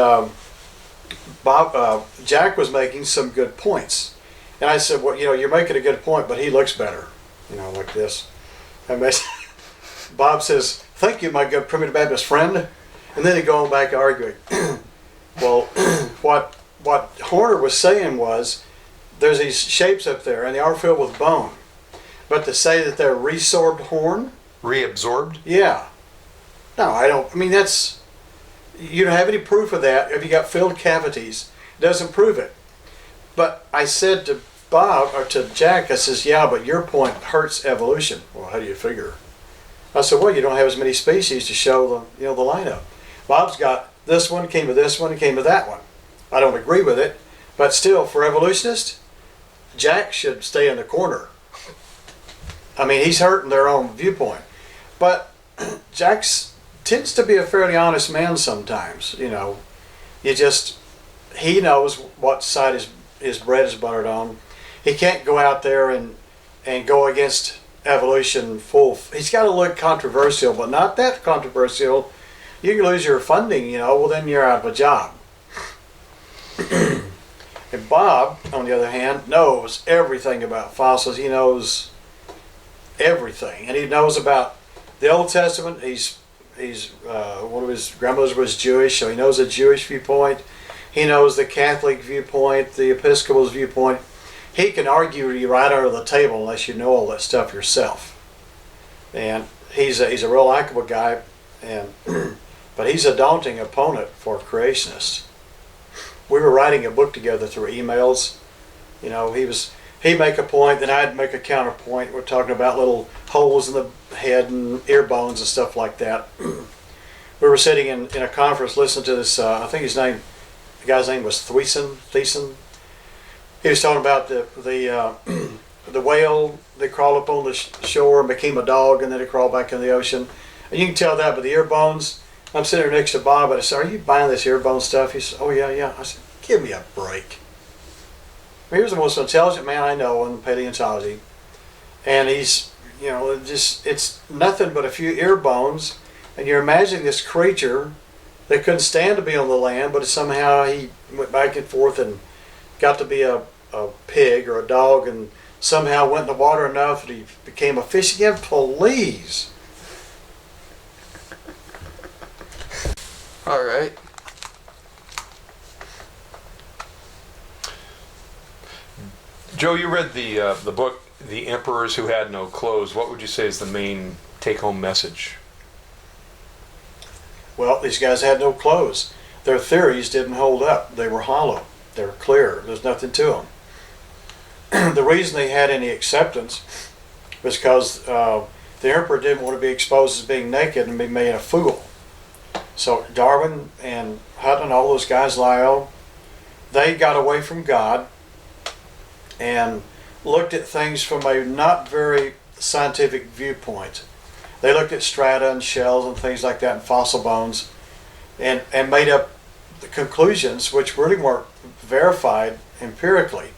Jack was making some good points. And I said, well, you're making a good point, but he looks better. Like this. And Bob says, thank you, my good primitive Baptist friend. And then they go on back arguing. Well, what Horner was saying was, there's these shapes up there, and they are filled with bone. But to say that they're resorbed horn? Reabsorbed? Yeah. No, I don't. I mean, you don't have any proof of that. If you got filled cavities, it doesn't prove it. But I said to Bob, or to Jack, I says, yeah, but your point hurts evolution. Well, how do you figure? I said, well, you don't have as many species to show the lineup. Bob's got this one, came with this one, and came with that one. I don't agree with it, but still, for evolutionists, Jack should stay in the corner. I mean, he's hurting their own viewpoint. But Jack tends to be a fairly honest man sometimes, He knows what side his bread is buttered on. He can't go out there and go against evolution full. He's got to look controversial, but not that controversial. You can lose your funding, well, then you're out of a job. And Bob, on the other hand, knows everything about fossils. He knows everything, and he knows about the Old Testament. He's one of his grandmothers was Jewish, so he knows the Jewish viewpoint. He knows the Catholic viewpoint, the Episcopal's viewpoint. He can argue you right under the table unless you know all that stuff yourself. And he's a real likable guy, but he's a daunting opponent for creationists. We were writing a book together through emails. He'd make a point, then I'd make a counterpoint. We're talking about little holes in the head and ear bones and stuff like that. We were sitting in a conference listening to this, I think the guy's name was Thiessen. He was talking about the whale that crawled up on the shore and became a dog, and then it crawled back in the ocean. And you can tell that by the ear bones. I'm sitting there next to Bob, and I said, are you buying this ear bone stuff? He said, oh, yeah. I said, give me a break. Here's the most intelligent man I know in paleontology. And he's, it's nothing but a few ear bones. And you're imagining this creature that couldn't stand to be on the land, but somehow he went back and forth and got to be a pig or a dog, and somehow went in the water enough that he became a fish again? Please. All right. Joe, you read the book, The Emperors Who Had No Clothes. What would you say is the main take-home message? Well, these guys had no clothes. Their theories didn't hold up. They were hollow. They were clear. There's nothing to them. The reason they had any acceptance was because the emperor didn't want to be exposed as being naked and be made a fool. So Darwin and Hutton and all those guys, Lyell, they got away from God and looked at things from a not very scientific viewpoint. They looked at strata and shells and things like that and fossil bones and made up the conclusions which really weren't verified empirically.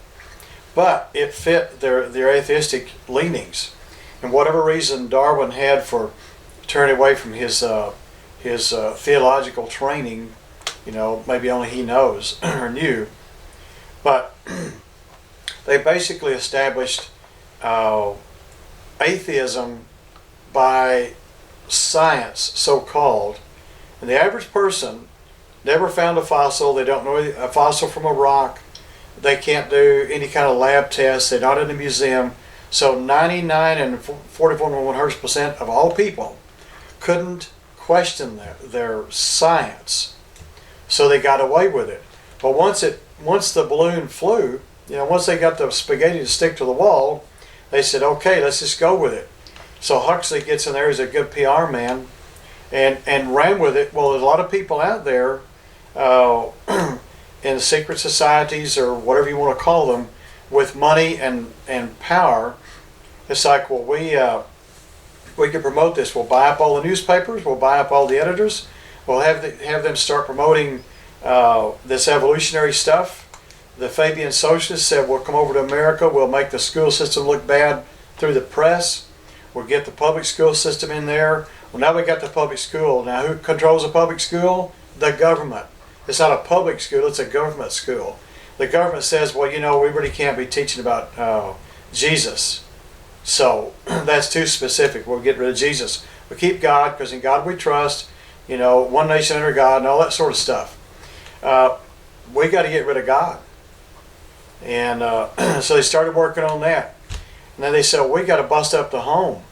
But it fit their atheistic leanings. And whatever reason Darwin had for turning away from his theological training, maybe only he knows or knew. But they basically established atheism by science, so-called. And the average person never found a fossil. They don't know a fossil from a rock. They can't do any kind of lab tests. They're not in a museum. So 99 and 44% of all people couldn't question their science. So they got away with it. But once the balloon flew, once they got the spaghetti to stick to the wall, they said, okay, let's just go with it. So Huxley gets in there, he's a good PR man, and ran with it. Well, there's a lot of people out there in the secret societies or whatever you want to call them with money and power. It's like, well, we can promote this. We'll buy up all the newspapers. We'll buy up all the editors. We'll have them start promoting this evolutionary stuff. The Fabian socialists said, we'll come over to America. We'll make the school system look bad through the press. We'll get the public school system in there. Well, now we got the public school. Now who controls the public school? The government. It's not a public school. It's a government school. The government says, well, we really can't be teaching about Jesus. So that's too specific. We'll get rid of Jesus. We keep God because in God we trust. One nation under God and all that sort of stuff. We got to get rid of God. And so they started working on that. And then they said, well, we got to bust up the home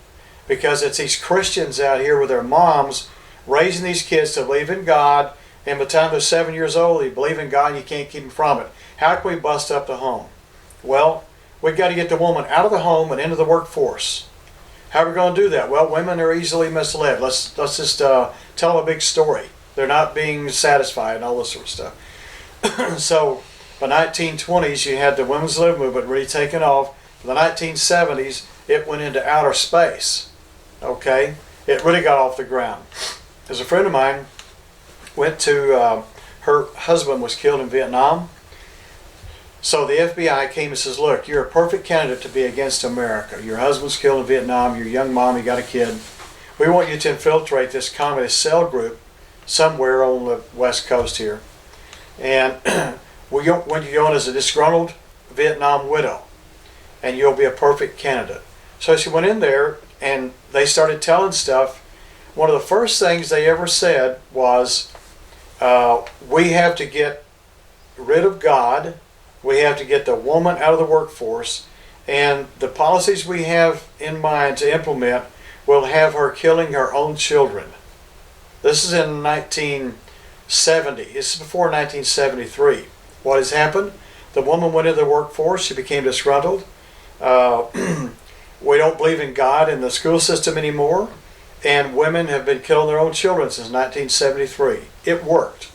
because it's these Christians out here with their moms raising these kids to believe in God. And by the time they're 7 years old, they believe in God and you can't keep them from it. How can we bust up the home? Well, we've got to get the woman out of the home and into the workforce. How are we going to do that? Well, women are easily misled. Let's just tell them a big story. They're not being satisfied and all this sort of stuff. So by 1920s, you had the women's lib movement really taking off. In the 1970s, it went into outer space. Okay? It really got off the ground. There's a friend of mine went to, her husband was killed in Vietnam. So the FBI came and says, look, you're a perfect candidate to be against America. Your husband's killed in Vietnam, you're a young mom, you got a kid. We want you to infiltrate this communist cell group somewhere on the west coast here. And we want you to go in as a disgruntled Vietnam widow. And you'll be a perfect candidate. So she went in there and they started telling stuff. One of the first things they ever said was, we have to get rid of God. We have to get the woman out of the workforce. And the policies we have in mind to implement will have her killing her own children. This is in 1970. This is before 1973. What has happened? The woman went into the workforce. She became disgruntled. We don't believe in God in the school system anymore. And women have been killing their own children since 1973. It worked.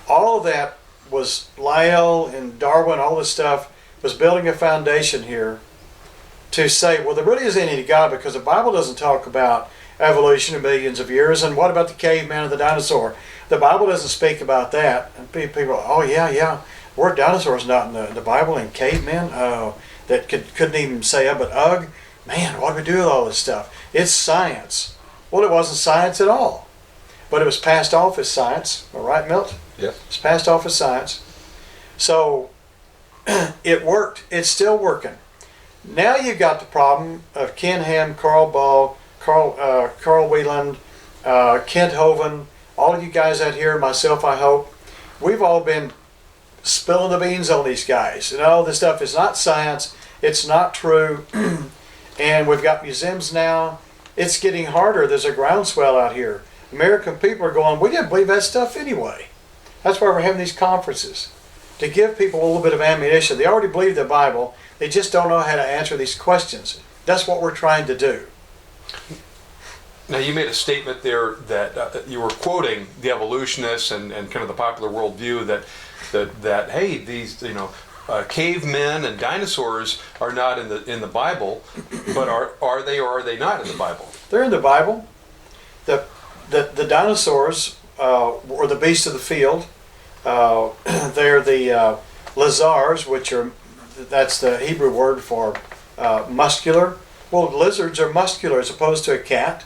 All of that was Lyell and Darwin, all this stuff was building a foundation here to say, well, there really isn't any God because the Bible doesn't talk about evolution in millions of years. And what about the caveman and the dinosaur? The Bible doesn't speak about that. And people are, oh, yeah. Word dinosaur's not in the Bible, and cavemen that couldn't even say up but ugh. Man, what do we do with all this stuff? It's science. Well, it wasn't science at all. But it was passed off as science. All right, Milt? Yeah. It's passed off as science. So it worked. It's still working. Now you've got the problem of Ken Ham, Carl Ball, Carl Wieland, Kent Hovind, all of you guys out here, myself, I hope, we've all been spilling the beans on these guys. And all this stuff is not science, it's not true. And we've got museums now. It's getting harder. There's a groundswell out here. American people are going, we didn't believe that stuff anyway. That's why we're having these conferences, to give people a little bit of ammunition. They already believe the Bible. They just don't know how to answer these questions. That's what we're trying to do. Now, you made a statement there that you were quoting the evolutionists and kind of the popular worldview that hey, these cavemen and dinosaurs are not in the Bible, but are they or are they not in the Bible? They're in the Bible. The dinosaurs were the beasts of the field. They're the lizards, that's the Hebrew word for muscular. Well, lizards are muscular as opposed to a cat.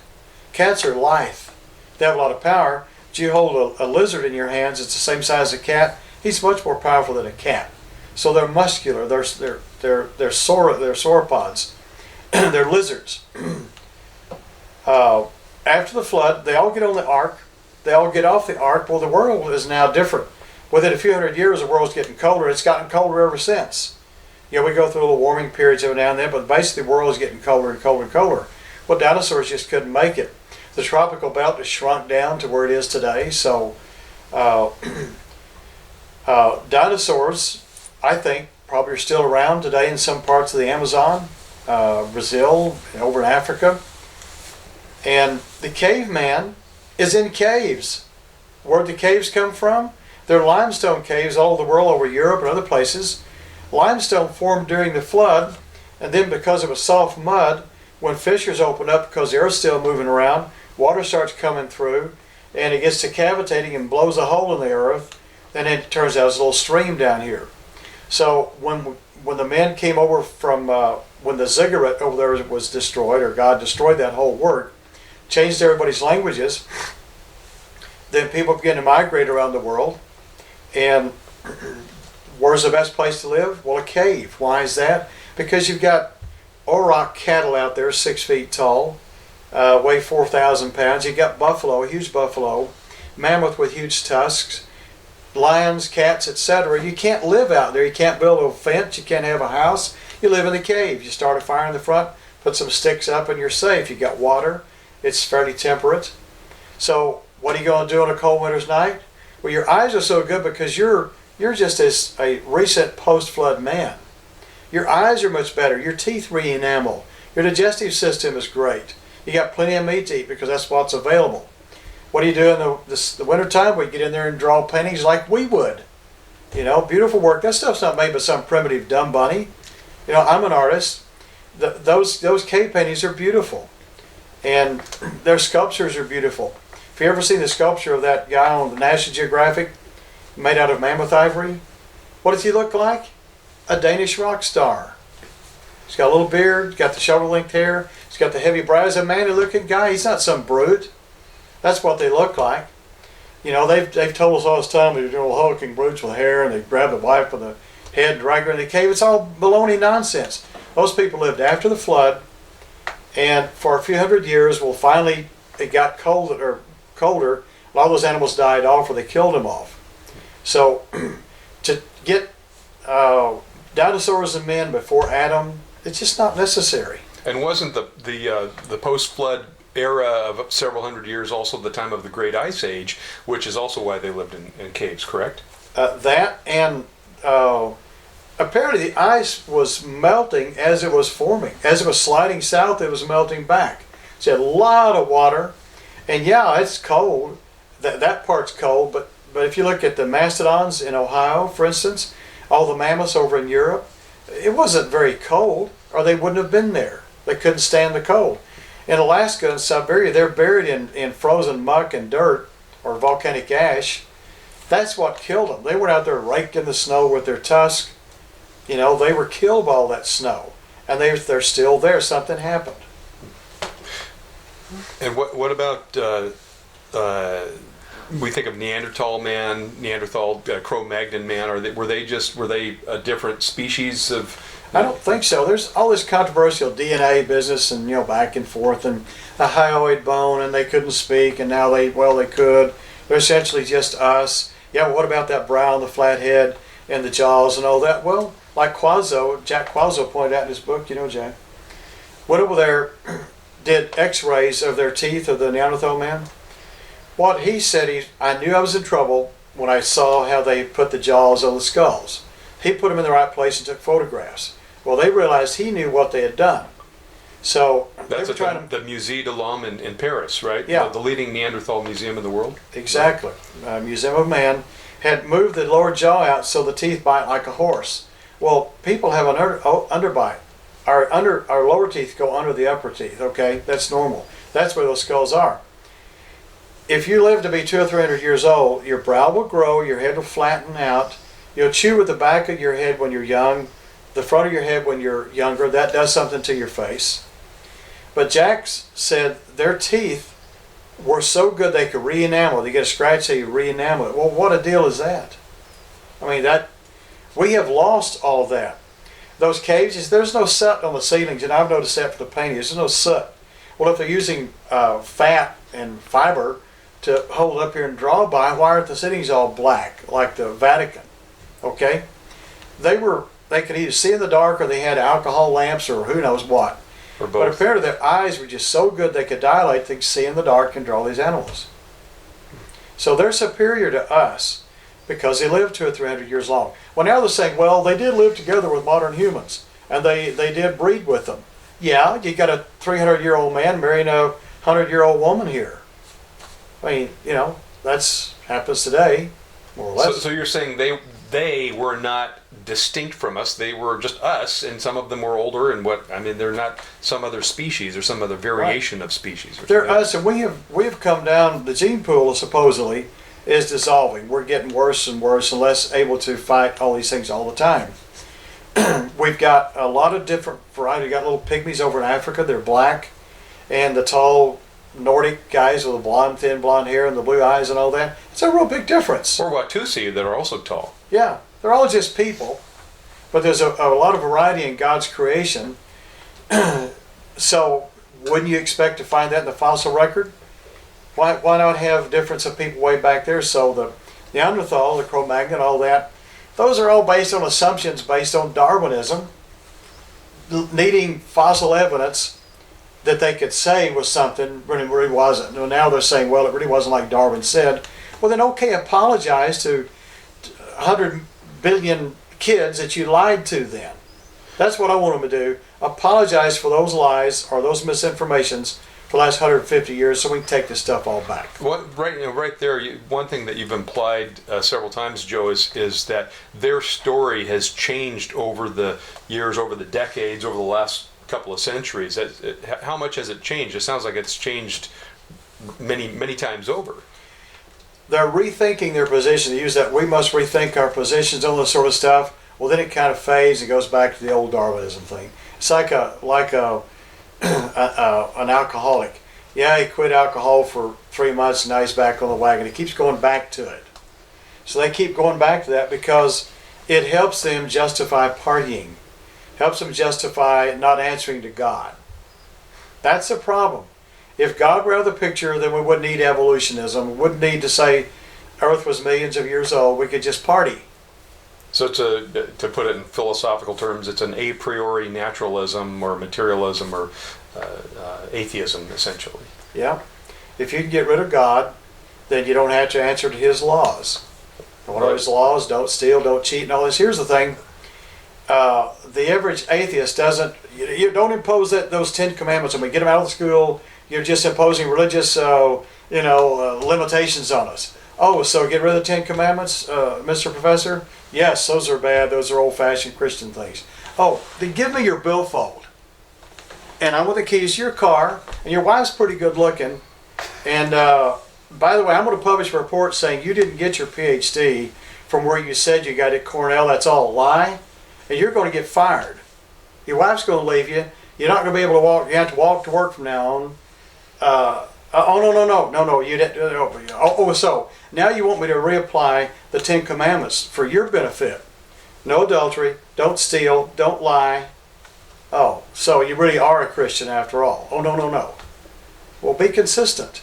Cats are lithe. They have a lot of power. But you hold a lizard in your hands, it's the same size as a cat. He's much more powerful than a cat. So they're muscular. They're sauropods. They're lizards. After the flood, they all get on the ark. They all get off the ark. Well, the world is now different. Within a few hundred years, the world's getting colder. It's gotten colder ever since. We go through little warming periods every now and then, but basically the world is getting colder and colder and colder. Well, dinosaurs just couldn't make it. The tropical belt has shrunk down to where it is today. So dinosaurs, I think, probably are still around today in some parts of the Amazon, Brazil, and over in Africa. And the caveman is in caves. Where'd the caves come from? They're limestone caves all over the world, over Europe and other places. Limestone formed during the flood, and then because it was soft mud, when fissures open up because the earth's still moving around, water starts coming through, and it gets to cavitating and blows a hole in the earth, and then it turns out there's a little stream down here. So when the men came over from, when the ziggurat over there was destroyed, or God destroyed that whole work, changed everybody's languages, then people began to migrate around the world. And where's the best place to live? Well, a cave. Why is that? Because you've got auroch cattle out there 6 feet tall, weigh 4,000 pounds. You've got buffalo, a huge buffalo, mammoth with huge tusks, lions, cats, etc. You can't live out there. You can't build a fence. You can't have a house. You live in the cave. You start a fire in the front, put some sticks up, and you're safe. You got water. It's fairly temperate. So what are you going to do on a cold winter's night? Well, your eyes are so good because you're just as a recent post-flood man. Your eyes are much better. Your teeth re-enamel. Your digestive system is great. You got plenty of meat to eat because that's what's available. What do you do in the wintertime? We get in there and draw paintings like we would. Beautiful work. That stuff's not made by some primitive dumb bunny. I'm an artist. Those cave paintings are beautiful. And their sculptures are beautiful. If you ever seen the sculpture of that guy on the National Geographic made out of mammoth ivory, what does he look like? A Danish rock star. He's got a little beard, got the shoulder-length hair, he's got the heavy brows. A manly-looking guy. He's not some brute. That's what they look like. They've told us all this time they're little hulking brutes with hair, and they grab the wife by the head, drag her in the cave. It's all baloney nonsense. Those people lived after the flood, and for a few hundred years, it got colder. A lot of those animals died off, or they killed them off. So to get dinosaurs and men before Adam, it's just not necessary. And wasn't the post-flood era of several hundred years also the time of the Great Ice Age, which is also why they lived in caves, correct? That and apparently the ice was melting as it was forming. As it was sliding south, it was melting back. So you had a lot of water. And yeah, it's cold. That part's cold, but if you look at the mastodons in Ohio, for instance, all the mammoths over in Europe, it wasn't very cold, or they wouldn't have been there. They couldn't stand the cold. In Alaska and Siberia, they're buried in frozen muck and dirt, or volcanic ash. That's what killed them. They went out there raked in the snow with their tusk. They were killed by all that snow. And they're still there. Something happened. And what about we think of Neanderthal man, Cro-Magnon man? Were they a different species of I don't think so. There's all this controversial DNA business and, back and forth, and a hyoid bone, and they couldn't speak, and now they could. They're essentially just us. Yeah, well, what about that brow and the flat head and the jaws and all that? Well, like Jack Quazzo pointed out in his book, Jack, went over there, did x-rays of their teeth of the Neanderthal man. What he said, I knew I was in trouble when I saw how they put the jaws on the skulls. He put them in the right place and took photographs. Well, they realized he knew what they had done. So that's they were trying the Musée de l'Homme in Paris, right? Yeah. The leading Neanderthal museum in the world. Exactly. Museum of Man had moved the lower jaw out so the teeth bite like a horse. Well, people have an underbite. Our lower teeth go under the upper teeth, okay? That's normal. That's where those skulls are. If you live to be 200 or 300 years old, your brow will grow, your head will flatten out. You'll chew with the back of your head when you're young, the front of your head when you're younger. That does something to your face. But Jack's said their teeth were so good they could re-enamel. They get a scratch, so you re-enamel it. Well, what a deal is that? I mean, we have lost all that. Those cages, there's no soot on the ceilings, and I've noticed that for the painting. There's no soot. Well, if they're using fat and fiber to hold up here and draw by, why aren't the ceilings all black like the Vatican? Okay, they could either see in the dark, or they had alcohol lamps, or who knows what. Or both. But apparently their eyes were just so good they could dilate, they could see in the dark and draw these animals. So they're superior to us because they lived 200 or 300 years long. Well, now they're saying, well, they did live together with modern humans, and they did breed with them. Yeah, you got a 300-year-old man marrying a 100-year-old woman here. I mean, that's happens today, more or less. So you're saying they were not distinct from us. They were just us, and some of them were older. And they're not some other species or some other variation of species. They're us, and we have come down. The gene pool supposedly is dissolving. We're getting worse and worse, and less able to fight all these things all the time. We've got a lot of different variety. We've got little pygmies over in Africa. They're black, and the tall Nordic guys with the thin blonde hair and the blue eyes and all that. It's a real big difference. Or Watusi that are also tall. Yeah, they're all just people, but there's a lot of variety in God's creation. So wouldn't you expect to find that in the fossil record? Why not have difference of people way back there? So the Neanderthal, the Cro-Magnon, all that, those are all based on assumptions based on Darwinism, needing fossil evidence that they could say was something when it really wasn't. Well, now they're saying, well, it really wasn't like Darwin said. Well, then okay, apologize to 100 billion kids that you lied to then. That's what I want them to do. Apologize for those lies or those misinformations for the last 150 years so we can take this stuff all back. Right there, one thing that you've implied several times, Joe, is that their story has changed over the years, over the decades, over the last couple of centuries. How much has it changed? It sounds like it's changed many times over. They're rethinking their position. They use that we must rethink our positions on this sort of stuff. Well, then it kind of fades and goes back to the old Darwinism thing. It's like an alcoholic. Yeah, he quit alcohol for 3 months, now he's back on the wagon. He keeps going back to it. So they keep going back to that because it helps them justify partying. Helps them justify not answering to God. That's the problem. If God were out of the picture, then we wouldn't need evolutionism. We wouldn't need to say Earth was millions of years old. We could just party. So to put it in philosophical terms, it's an a priori naturalism or materialism or atheism, essentially. Yeah. If you can get rid of God, then you don't have to answer to His laws. And what are His laws? Don't steal, don't cheat, and all this. Here's the thing. The average atheist doesn't, you don't impose those 10 commandments on me. Get them out of the school. You're just imposing religious, limitations on us. Oh, so get rid of the 10 commandments, Mr. Professor? Yes, those are bad. Those are old-fashioned Christian things. Oh, then give me your billfold. And I want the keys to your car. And your wife's pretty good looking. And by the way, I'm going to publish a report saying you didn't get your PhD from where you said you got it at Cornell. That's all a lie. And you're going to get fired. Your wife's going to leave you. You're not going to be able to walk. You have to walk to work from now on. No. You didn't. So now you want me to reapply the 10 Commandments for your benefit. no adultery, don't steal, don't lie. Oh, so you really are a Christian after all. Oh, no, no, no. Well, be consistent.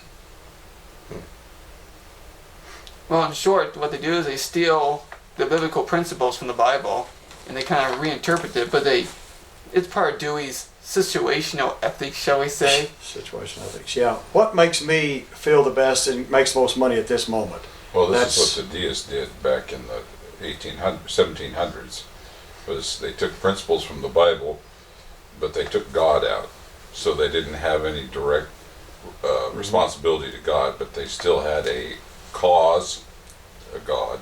Well, in short, what they do is they steal the biblical principles from the Bible and they kind of reinterpret it, but it's part of Dewey's situational ethics, shall we say? Situational ethics, yeah. What makes me feel the best and makes the most money at this moment? Well, this is what the deists did back in the 1700s, was they took principles from the Bible, but they took God out. So they didn't have any direct responsibility to God, but they still had a cause, a God,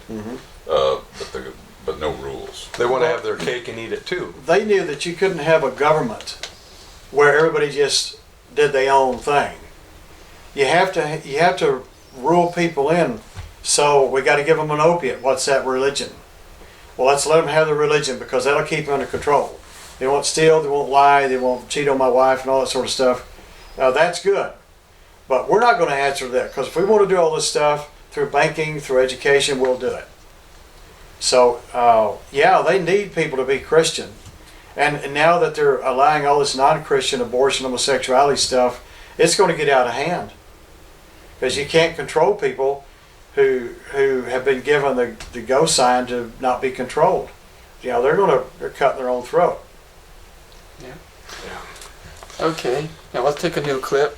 but no rules. They want to have their cake and eat it too. They knew that you couldn't have a government where everybody just did their own thing. You have to rule people in. So we got to give them an opiate. What's that? Religion. Well, let's let them have the religion because that'll keep them under control. They won't steal, they won't lie, they won't cheat on my wife and all that sort of stuff. Now that's good. But we're not going to answer to that because if we want to do all this stuff through banking, through education, we'll do it. So, yeah, they need people to be Christian. And now that they're allowing all this non-Christian abortion, homosexuality stuff, it's going to get out of hand. Because you can't control people who have been given the go sign to not be controlled. You know, they're cutting their own throat. Yeah. Okay. Now let's take a new clip.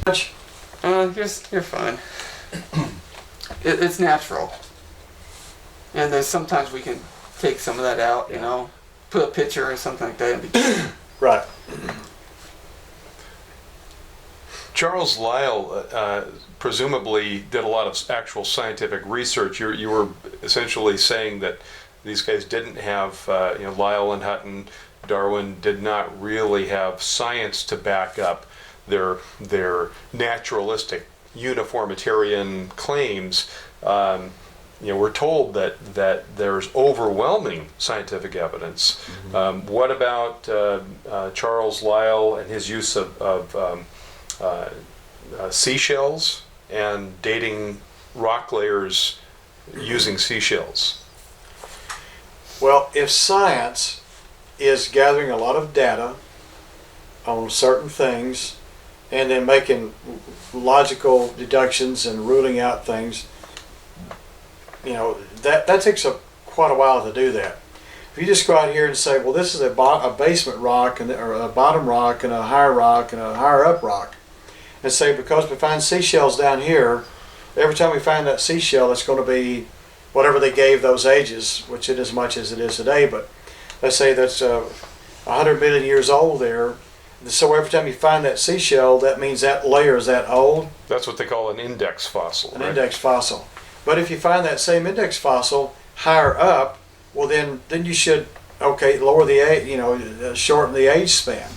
You're fine. It's natural. And there's sometimes we can take some of that out, you know, put a picture or something like that. And be Right. Charles Lyell presumably did a lot of actual scientific research. You were essentially saying that these guys didn't have, Lyell and Hutton, Darwin did not really have science to back up their naturalistic uniformitarian claims. We're told that there's overwhelming scientific evidence. What about Charles Lyell and his use of seashells and dating rock layers using seashells? Well, if science is gathering a lot of data on certain things and then making logical deductions and ruling out things, that takes quite a while to do that. If you just go out here and say, well, this is a basement rock or a bottom rock and a higher up rock, and say because we find seashells down here, every time we find that seashell, it's going to be whatever they gave those ages, which isn't as much as it is today, but let's say that's 100 million years old there. So every time you find that seashell, that means that layer is that old. That's what they call an index fossil. An index fossil. But if you find that same index fossil higher up, well then you should lower the age, shorten the age span.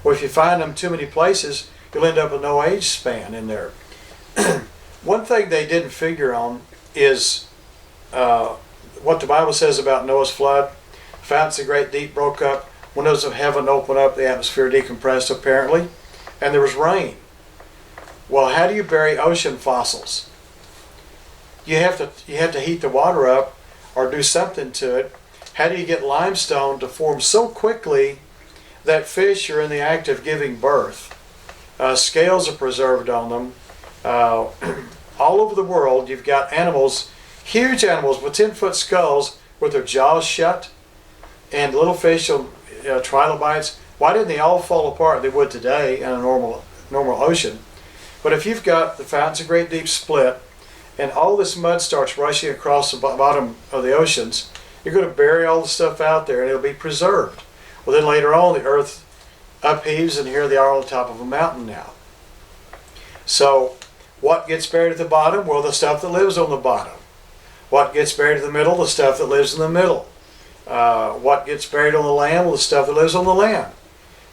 Or if you find them too many places, you'll end up with no age span in there. One thing they didn't figure on is what the Bible says about Noah's flood. Fountains of great deep broke up, windows of heaven opened up, the atmosphere decompressed apparently, and there was rain. Well, how do you bury ocean fossils? You have to heat the water up or do something to it. How do you get limestone to form so quickly that fish are in the act of giving birth? Scales are preserved on them. All over the world, you've got animals, huge animals with 10-foot skulls with their jaws shut, and little fish, trilobites. Why didn't they all fall apart? They would today in a normal ocean. But if you've got the fountains of great deep split, and all this mud starts rushing across the bottom of the oceans, you're going to bury all the stuff out there, and it'll be preserved. Well, then later on, the earth upheaves, and here they are on the top of a mountain now. So, what gets buried at the bottom? Well, the stuff that lives on the bottom. What gets buried in the middle? The stuff that lives in the middle. What gets buried on the land? Well, the stuff that lives on the land.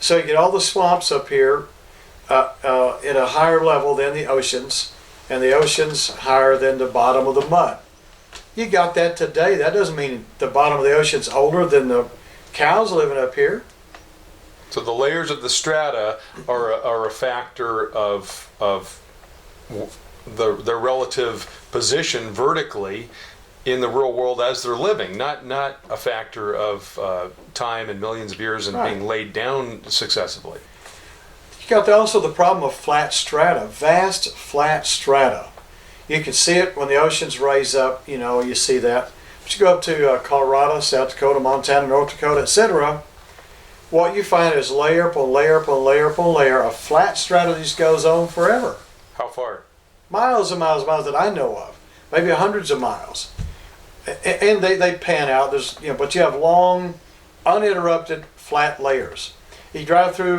So you get all the swamps up here at a higher level than the oceans, and the oceans higher than the bottom of the mud. You got that today. That doesn't mean the bottom of the ocean's older than the cows living up here. So the layers of the strata are a factor of their relative position vertically in the real world as they're living, not a factor of time and millions of years and Right. being laid down successively. You got also the problem of flat strata, vast flat strata. You can see it when the oceans raise up, you see that. But you go up to Colorado, South Dakota, Montana, North Dakota, etc. What you find is layer upon layer upon layer upon layer of flat strata that just goes on forever. How far? Miles and miles and miles that I know of, maybe hundreds of miles. And they pan out. But you have long, uninterrupted, flat layers. You drive through,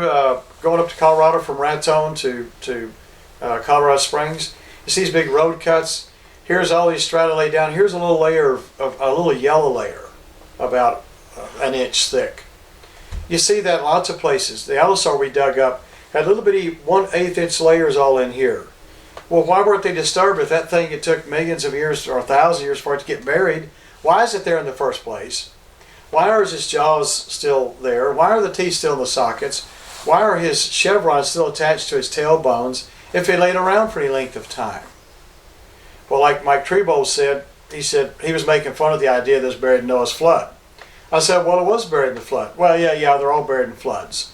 going up to Colorado from Raton to Colorado Springs. You see these big road cuts. Here's all these strata laid down. Here's a little layer of a little yellow layer, about an inch thick. You see that in lots of places. The allosaur we dug up had little bitty 1/8 inch layers all in here. Well, why weren't they disturbed if that thing, it took millions of years or 1,000 years for it to get buried? Why is it there in the first place? Why are his jaws still there? Why are the teeth still in the sockets? Why are his chevrons still attached to his tail bones if he laid around for any length of time? Well, like Mike Trebo said he was making fun of the idea that it was buried in Noah's flood. I said, well, it was buried in the flood. Well, yeah, they're all buried in floods.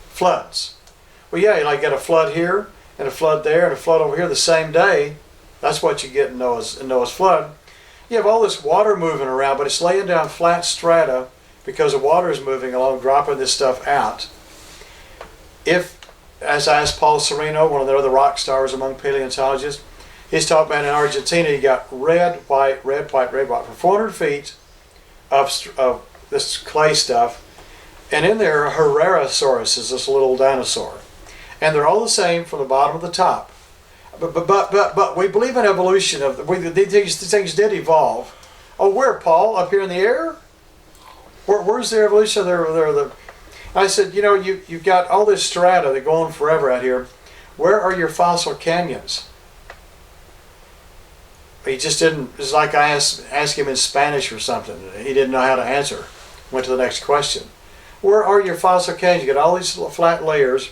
Floods. Well, yeah, you like get a flood here and a flood there and a flood over here the same day. That's what you get in Noah's flood. You have all this water moving around, but it's laying down flat strata because the water is moving along, dropping this stuff out. If, as I asked Paul Sereno, one of the other rock stars among paleontologists, he's talking about in Argentina, you got red, white, red, white, red, white for 400 feet of this clay stuff, and in there Herrerasaurus is this little dinosaur, and they're all the same from the bottom to the top. But we believe in evolution. These things did evolve. Oh, where, Paul? Up here in the air? Where's the evolution? I said, you've got all this strata that go on forever out here. Where are your fossil canyons? He just didn't. It's like I asked him in Spanish or something. He didn't know how to answer. Went to the next question. Where are your fossil canyons? You got all these flat layers.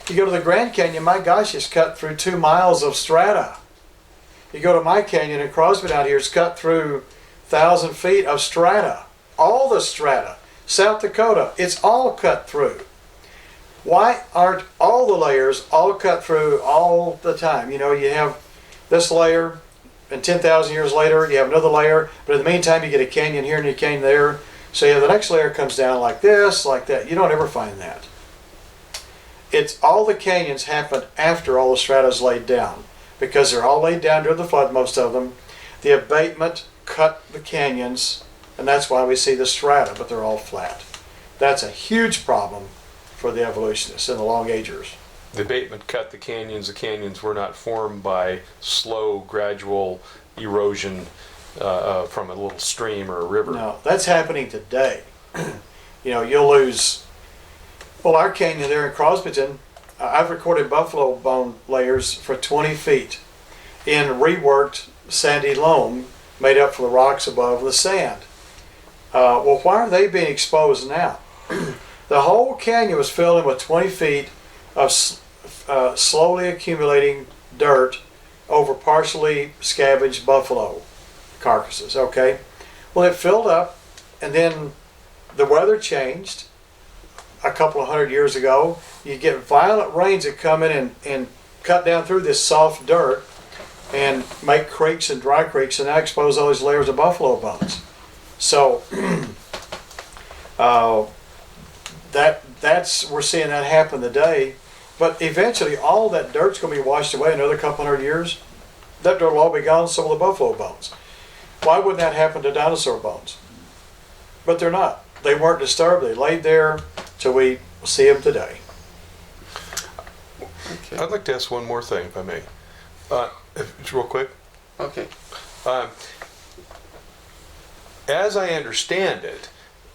You go to the Grand Canyon, my gosh, it's cut through 2 miles of strata. You go to my canyon in Crosby down here, it's cut through 1,000 feet of strata. All the strata. South Dakota, it's all cut through. Why aren't all the layers all cut through all the time? You have this layer, and 10,000 years later, you have another layer, but in the meantime, you get a canyon here and a canyon there. So the next layer comes down like this, like that. You don't ever find that. It's all the canyons happened after all the strata is laid down, because they're all laid down during the flood, most of them. The abatement cut the canyons, and that's why we see the strata, but they're all flat. That's a huge problem for the evolutionists and the long agers. The abatement cut the canyons. The canyons were not formed by slow, gradual erosion from a little stream or a river. No, that's happening today. You'll lose. Well, our canyon there in Crosbyton, I've recorded buffalo bone layers for 20 feet in reworked sandy loam made up from the rocks above the sand. Well, why are they being exposed now? The whole canyon was filled in with 20 feet of slowly accumulating dirt over partially scavenged buffalo carcasses, okay? Well, it filled up, and then the weather changed a couple of 100 years ago. You get violent rains that come in and cut down through this soft dirt and make creeks and dry creeks, and now expose all these layers of buffalo bones. So we're seeing that happen today. But eventually, all that dirt's going to be washed away in another couple 100 years. That dirt will all be gone, so will the buffalo bones. Why wouldn't that happen to dinosaur bones? But they're not. They weren't disturbed. They laid there till we see them today. Okay. I'd like to ask one more thing, if I may. Real quick. Okay. As I understand it,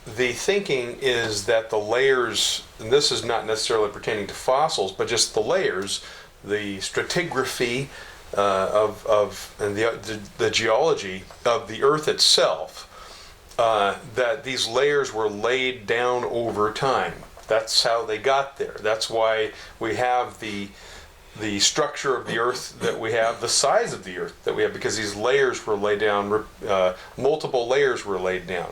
the thinking is that the layers, and this is not necessarily pertaining to fossils, but just the layers, the stratigraphy and the geology of the Earth itself, that these layers were laid down over time. That's how they got there. That's why we have the the structure of the Earth that we have, the size of the Earth that we have, because these layers were laid down, multiple layers were laid down,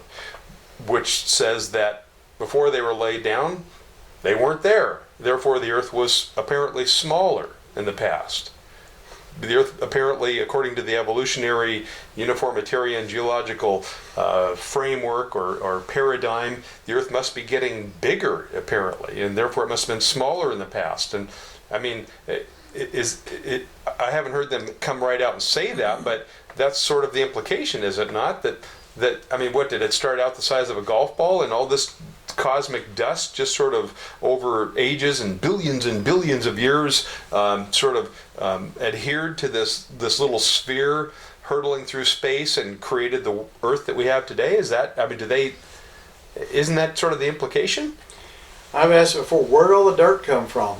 which says that before they were laid down, they weren't there. Therefore, the Earth was apparently smaller in the past. The Earth, apparently, according to the evolutionary uniformitarian geological framework or paradigm, the Earth must be getting bigger, apparently, and therefore it must have been smaller in the past. And I mean, I haven't heard them come right out and say that, but that's sort of the implication, is it not? That I mean, what did it start out the size of a golf ball, and all this cosmic dust just sort of over ages and billions of years sort of adhered to this little sphere hurtling through space and created the Earth that we have today? Is that, I mean, isn't that sort of the implication? I've asked before, where did all the dirt come from?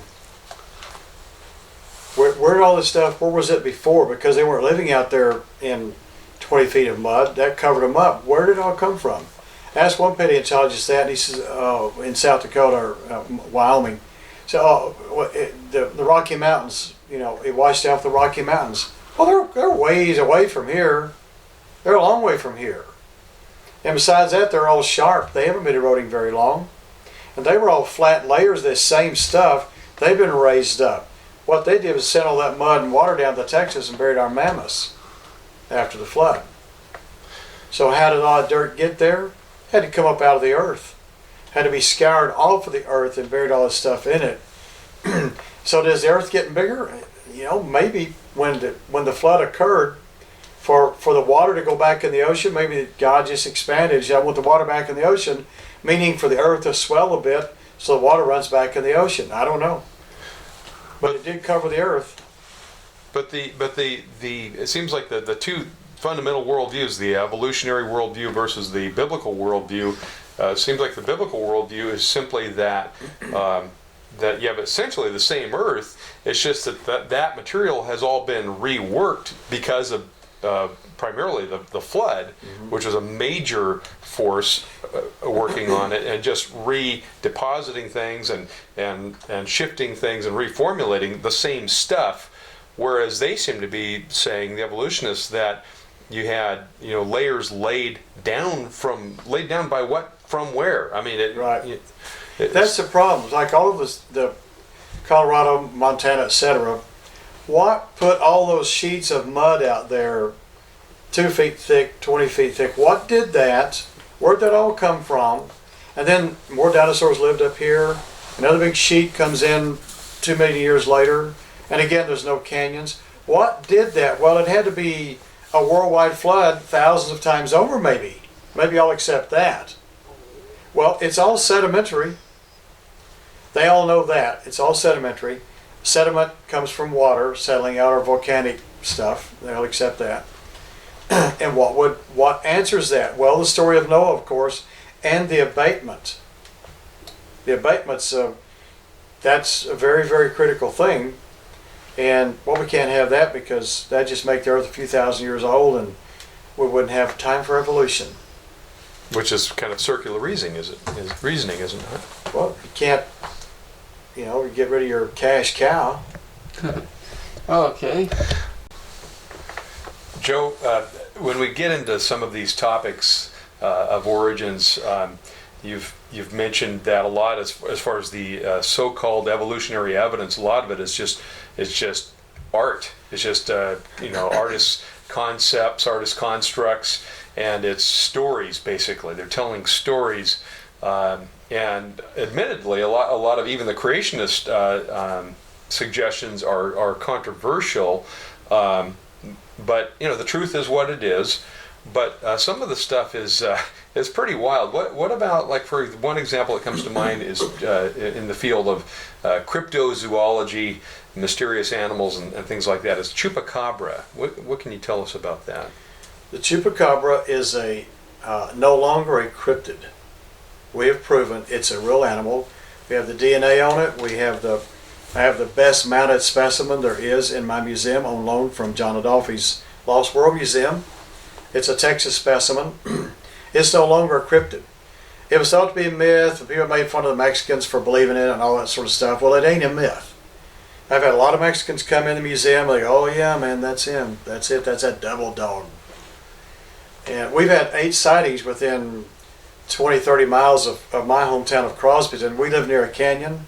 Where did all this stuff, where was it before? Because they weren't living out there in 20 feet of mud. That covered them up. Where did it all come from? I asked one paleontologist that, and he says, in South Dakota or Wyoming, so the Rocky Mountains, it washed out the Rocky Mountains. Well, they're ways away from here. They're a long way from here. And besides that, they're all sharp. They haven't been eroding very long. And they were all flat layers of this same stuff. They've been raised up. What they did was send all that mud and water down to Texas and buried our mammoths after the flood. So how did all that dirt get there? Had to come up out of the earth. Had to be scoured off of the earth and buried all this stuff in it. So does the earth getting bigger? Maybe when the flood occurred, for the water to go back in the ocean, maybe God just expanded. I want the water back in the ocean, meaning for the earth to swell a bit so the water runs back in the ocean. I don't know. But it did cover the earth. But it seems like the two fundamental worldviews, the evolutionary worldview versus the biblical worldview, seems like the biblical worldview is simply that that you have essentially the same Earth. It's just that material has all been reworked because of primarily the flood, which was a major force working on it, and just redepositing things and shifting things and reformulating the same stuff. Whereas they seem to be saying, the evolutionists, that you had layers laid down by what, from where? I mean, right. That's the problem. Like all of the Colorado, Montana, etc. What put all those sheets of mud out there, 2 feet thick, 20 feet thick? What did that? Where'd that all come from? And then more dinosaurs lived up here. Another big sheet comes in 2 million years later. And again, there's no canyons. What did that? Well, it had to be a worldwide flood thousands of times over, maybe. Maybe I'll accept that. Well, it's all sedimentary. They all know that. It's all sedimentary. Sediment comes from water settling out, or volcanic stuff. They'll accept that. And what answers that? Well, the story of Noah, of course, and the abatement. The abatements, that's a very, very critical thing. And we can't have that, because that just make the earth a few thousand years old, and we wouldn't have time for evolution. Which is kind of circular reasoning, isn't it? Well, you can't, you get rid of your cash cow. Okay. Joe, when we get into some of these topics of origins, you've mentioned that a lot as far as the so-called evolutionary evidence. A lot of it is just art. It's just artists' concepts, artists' constructs, and it's stories. Basically, they're telling stories. And admittedly, a lot of even the creationist suggestions are controversial. But the truth is what it is. But some of the stuff is pretty wild. What about, like, for one example that comes to mind is in the field of cryptozoology, mysterious animals and things like that, is chupacabra. What can you tell us about that? The chupacabra is no longer a cryptid. We have proven it's a real animal. We have the DNA on it. I have the best mounted specimen there is in my museum, on loan from John Adolphi's Lost World Museum. It's a Texas specimen. It's no longer a cryptid. It was thought to be a myth. People made fun of the Mexicans for believing in it and all that sort of stuff. Well, it ain't a myth. I've had a lot of Mexicans come in the museum. Like, oh yeah, man, that's him. That's it. That's that devil dog. And we've had 8 sightings within 20, 30 miles of my hometown of Crosbyton. We live near a canyon.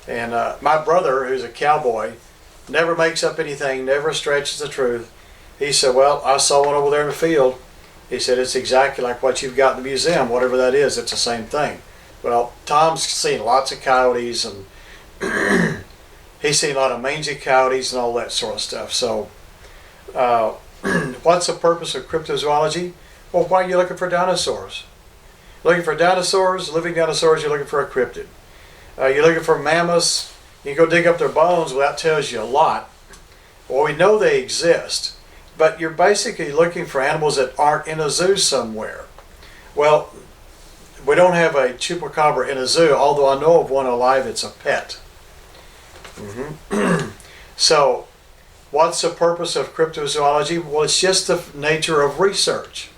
And my brother, who's a cowboy, never makes up anything, never stretches the truth. He said, well, I saw one over there in the field. He said, it's exactly like what you've got in the museum. Whatever that is, it's the same thing. Well, Tom's seen lots of coyotes, and he's seen a lot of mangy coyotes and all that sort of stuff. So what's the purpose of cryptozoology? Well, why are you looking for dinosaurs? You're looking for dinosaurs, living dinosaurs, you're looking for a cryptid. You're looking for mammoths, you go dig up their bones, well, that tells you a lot. Well, we know they exist, but you're basically looking for animals that aren't in a zoo somewhere. Well, we don't have a chupacabra in a zoo, although I know of one alive, it's a pet. So, what's the purpose of cryptozoology? Well, it's just the nature of research.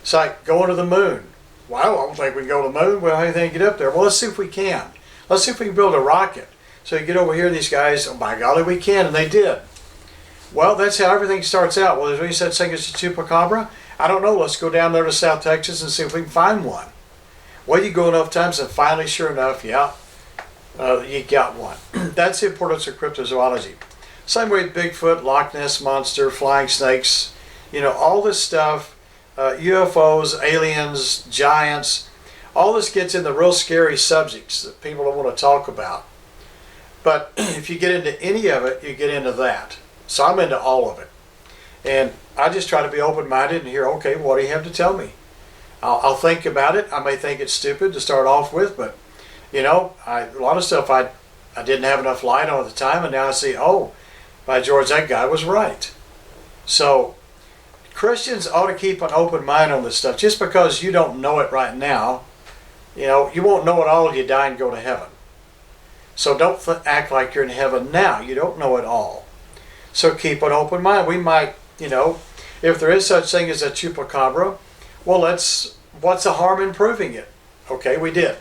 It's like going to the moon. Well, I don't think we can go to the moon. We don't have anything to get up there. Well, let's see if we can. Let's see if we can build a rocket. So you get over here, these guys, oh by golly, we can, and they did. Well, that's how everything starts out. Well, there's any such thing as a chupacabra? I don't know. Let's go down there to South Texas and see if we can find one. Well, you go enough times, and finally, sure enough, yeah, you got one. That's the importance of cryptozoology. Same way with Bigfoot, Loch Ness Monster, flying snakes, all this stuff, UFOs, aliens, giants, all this gets into real scary subjects that people don't want to talk about. But if you get into any of it, you get into that. So I'm into all of it. And I just try to be open-minded and hear, okay, what do you have to tell me? I'll think about it. I may think it's stupid to start off with, but, a lot of stuff I didn't have enough light on at the time, and now I see, oh, by George, that guy was right. So Christians ought to keep an open mind on this stuff. Just because you don't know it right now, you won't know it all if you die and go to heaven. So don't act like you're in heaven now. You don't know it all. So keep an open mind. We might, if there is such thing as a chupacabra, well, what's the harm in proving it? Okay, we did.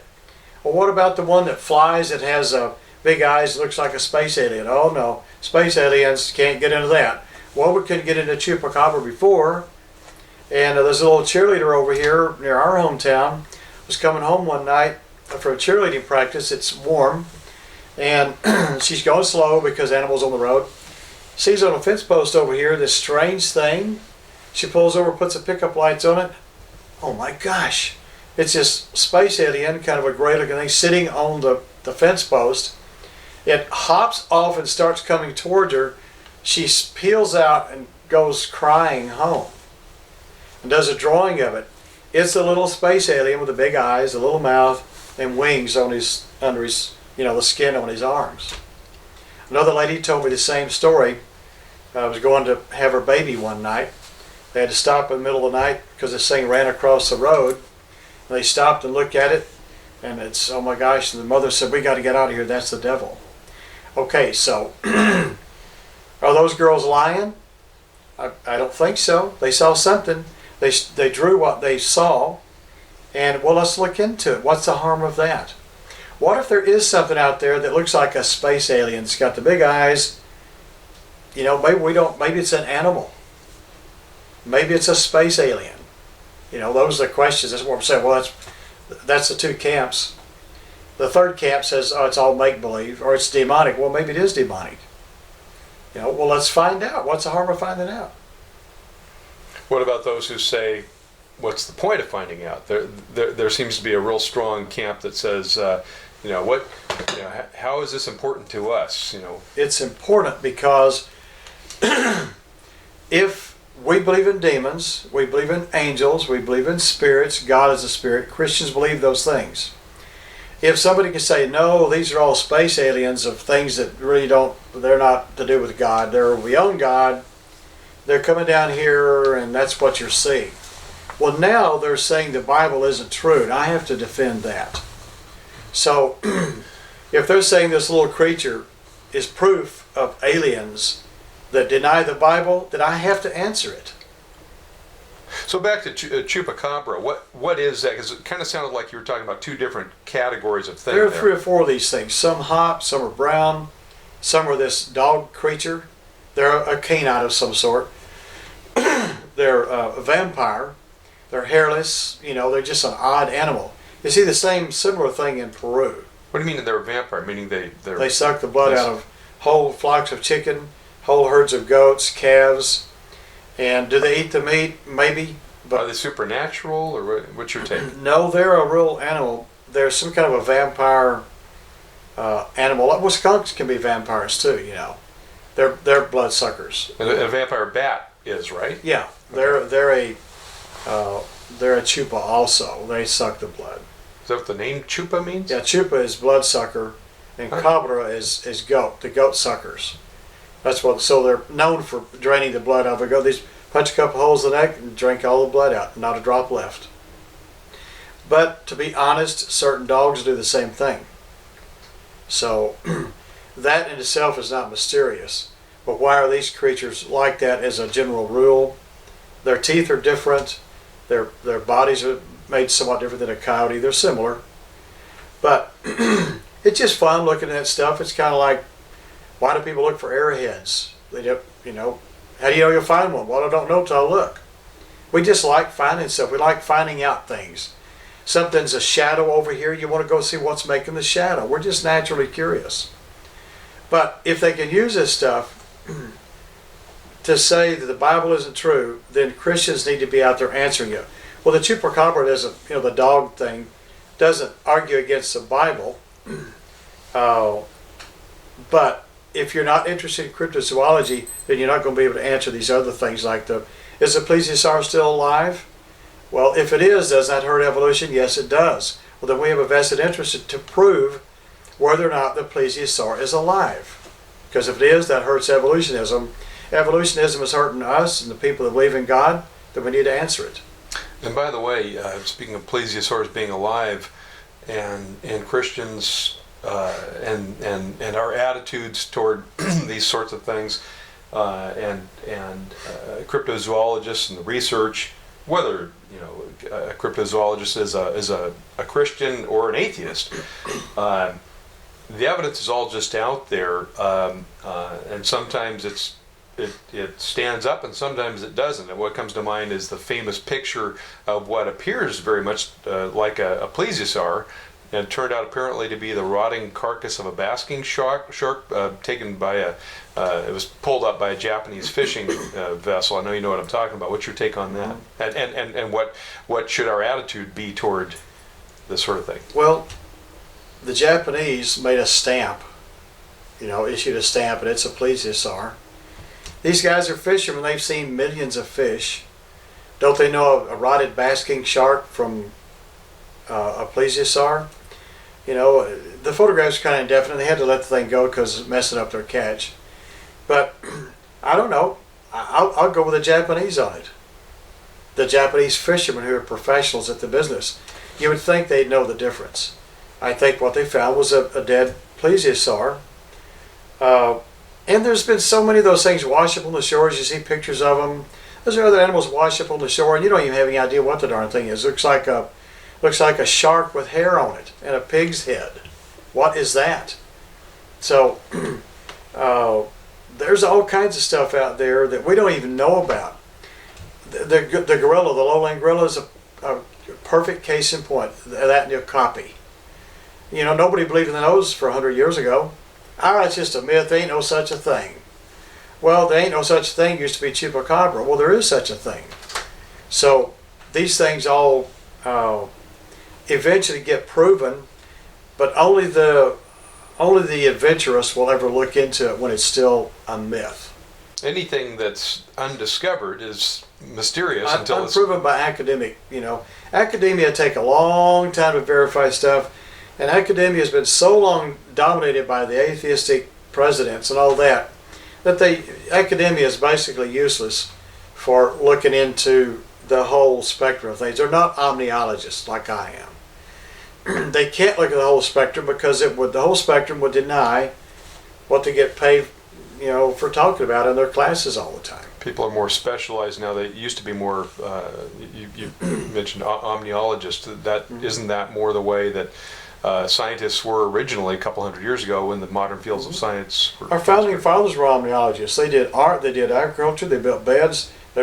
Well, what about the one that flies, that has big eyes, looks like a space alien? Oh no, space aliens can't get into that. Well, we couldn't get into chupacabra before. And there's a little cheerleader over here near our hometown. Was coming home one night for a cheerleading practice. It's warm. And she's going slow because animals on the road. Sees on a fence post over here this strange thing. She pulls over, puts the pickup lights on it. Oh my gosh. It's this space alien, kind of a gray looking thing, sitting on the fence post. It hops off and starts coming towards her. She peels out and goes crying home. And does a drawing of it. It's a little space alien with the big eyes, a little mouth, and wings on under his, the skin on his arms. Another lady told me the same story. I was going to have her baby one night. They had to stop in the middle of the night because this thing ran across the road. And they stopped and looked at it, and it's, oh my gosh, and the mother said, we got to get out of here, that's the devil. Okay, so, are those girls lying? I don't think so. They saw something. They drew what they saw, and well, let's look into it. What's the harm of that? What if there is something out there that looks like a space alien? It's got the big eyes. Maybe it's an animal. Maybe it's a space alien. Those are the questions. That's what I'm saying. Well, that's the two camps. The third camp says, oh, it's all make-believe, or it's demonic. Well, maybe it is demonic. Well, let's find out. What's the harm of finding out? What about those who say, what's the point of finding out? There seems to be a real strong camp that says, how is this important to us? It's important because if we believe in demons, we believe in angels, we believe in spirits, God is a spirit, Christians believe those things. If somebody can say, no, these are all space aliens of things that really they're not to do with God, they're beyond God, they're coming down here and that's what you're seeing. Well, now they're saying the Bible isn't true, and I have to defend that. So, if they're saying this little creature is proof of aliens that deny the Bible, then I have to answer it. So back to chupacabra, what is that? Because it kind of sounded like you were talking about two different categories of things. There are 3 or 4 of these things. Some hop, some are brown, Some are this dog creature. They're a canine of some sort. They're a vampire. They're hairless. They're just an odd animal. You see the similar thing in Peru. What do you mean they're a vampire? Meaning they're They suck the blood out of whole flocks of chicken, whole herds of goats, calves. And do they eat the meat? Maybe. Are they supernatural, or what's your take? No, they're a real animal. They're some kind of a vampire animal. Well, skunks can be vampires too. They're blood suckers. A vampire bat is, right? Yeah, they're a chupa also. They suck the blood. Is that what the name Chupa means? Yeah, chupa is blood sucker, and cabra is goat. The goat suckers. That's what. So they're known for draining the blood out of a goat. These punch a couple holes in the neck and drink all the blood out, not a drop left. But to be honest, certain dogs do the same thing. So that in itself is not mysterious. But why are these creatures like that as a general rule? Their teeth are different. Their bodies are made somewhat different than a coyote. They're similar. But it's just fun looking at that stuff. It's kind of like, why do people look for arrowheads? They don't, how do you know you'll find one? Well, I don't know till I look. We just like finding stuff. We like finding out things. Something's a shadow over here. You want to go see what's making the shadow. We're just naturally curious. But if they can use this stuff to say that the Bible isn't true, then Christians need to be out there answering it. Well, the chupacabra doesn't, the dog thing, doesn't argue against the Bible. But if you're not interested in cryptozoology, then you're not going to be able to answer these other things like is the plesiosaur still alive? Well, if it is, does that hurt evolution? Yes, it does. Well, then we have a vested interest to prove whether or not the plesiosaur is alive. Because if it is, that hurts evolutionism. Evolutionism is hurting us and the people that believe in God, then we need to answer it. And by the way, speaking of plesiosaurs being alive, and Christians and our attitudes toward these sorts of things, and cryptozoologists and the research, whether a cryptozoologist is a Christian or an atheist, the evidence is all just out there, and sometimes it stands up and sometimes it doesn't. And what comes to mind is the famous picture of what appears very much like a plesiosaur, and it turned out apparently to be the rotting carcass of a basking shark taken by it was pulled up by a Japanese fishing vessel. I know you know what I'm talking about. What's your take on that? And what should our attitude be toward this sort of thing? Well, the Japanese made a stamp, issued a stamp, and it's a plesiosaur. These guys are fishermen. They've seen millions of fish. Don't they know a rotted basking shark from a plesiosaur? The photographs are kind of indefinite. They had to let the thing go because it's messing up their catch. But I don't know. I'll go with the Japanese on it. The Japanese fishermen who are professionals at the business. You would think they'd know the difference. I think what they found was a dead plesiosaur. And there's been so many of those things wash up on the shores. You see pictures of them. There's other animals wash up on the shore, and you don't even have any idea what the darn thing is. It looks like a shark with hair on it and a pig's head. What is that? So there's all kinds of stuff out there that we don't even know about. The gorilla, the lowland gorilla, is a perfect case in point. That and a copy. Nobody believed in those for 100 years ago. It's just a myth. There ain't no such a thing. Well, there ain't no such thing. Used to be chupacabra. Well, there is such a thing. So these things all eventually get proven, but only the adventurous will ever look into it when it's still a myth. Anything that's undiscovered is mysterious until it's unproven by academic. Academia take a long time to verify stuff. And academia has been so long dominated by the atheistic presidents and all that academia is basically useless for looking into the whole spectrum of things. They're not omniologists like I am. They can't look at the whole spectrum because the whole spectrum would deny what they get paid, for talking about in their classes all the time. people are more specialized now. They used to be more. You mentioned omniologists. That isn't that more the way that scientists were originally a couple hundred years ago when the modern fields of science were. Our founding fathers were omniologists. They did art, they did agriculture, they built beds, they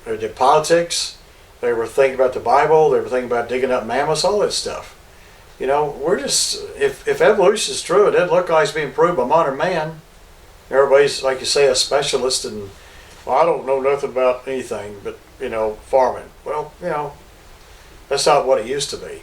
did politics, they were thinking about the Bible, they were thinking about digging up mammoths, all that stuff. You know, we're just, if evolution is true, it doesn't look like it's being proved by modern man. Everybody's, like you say, a specialist, and, well, I don't know nothing about anything but, you know, farming. Well, you know, that's not what it used to be.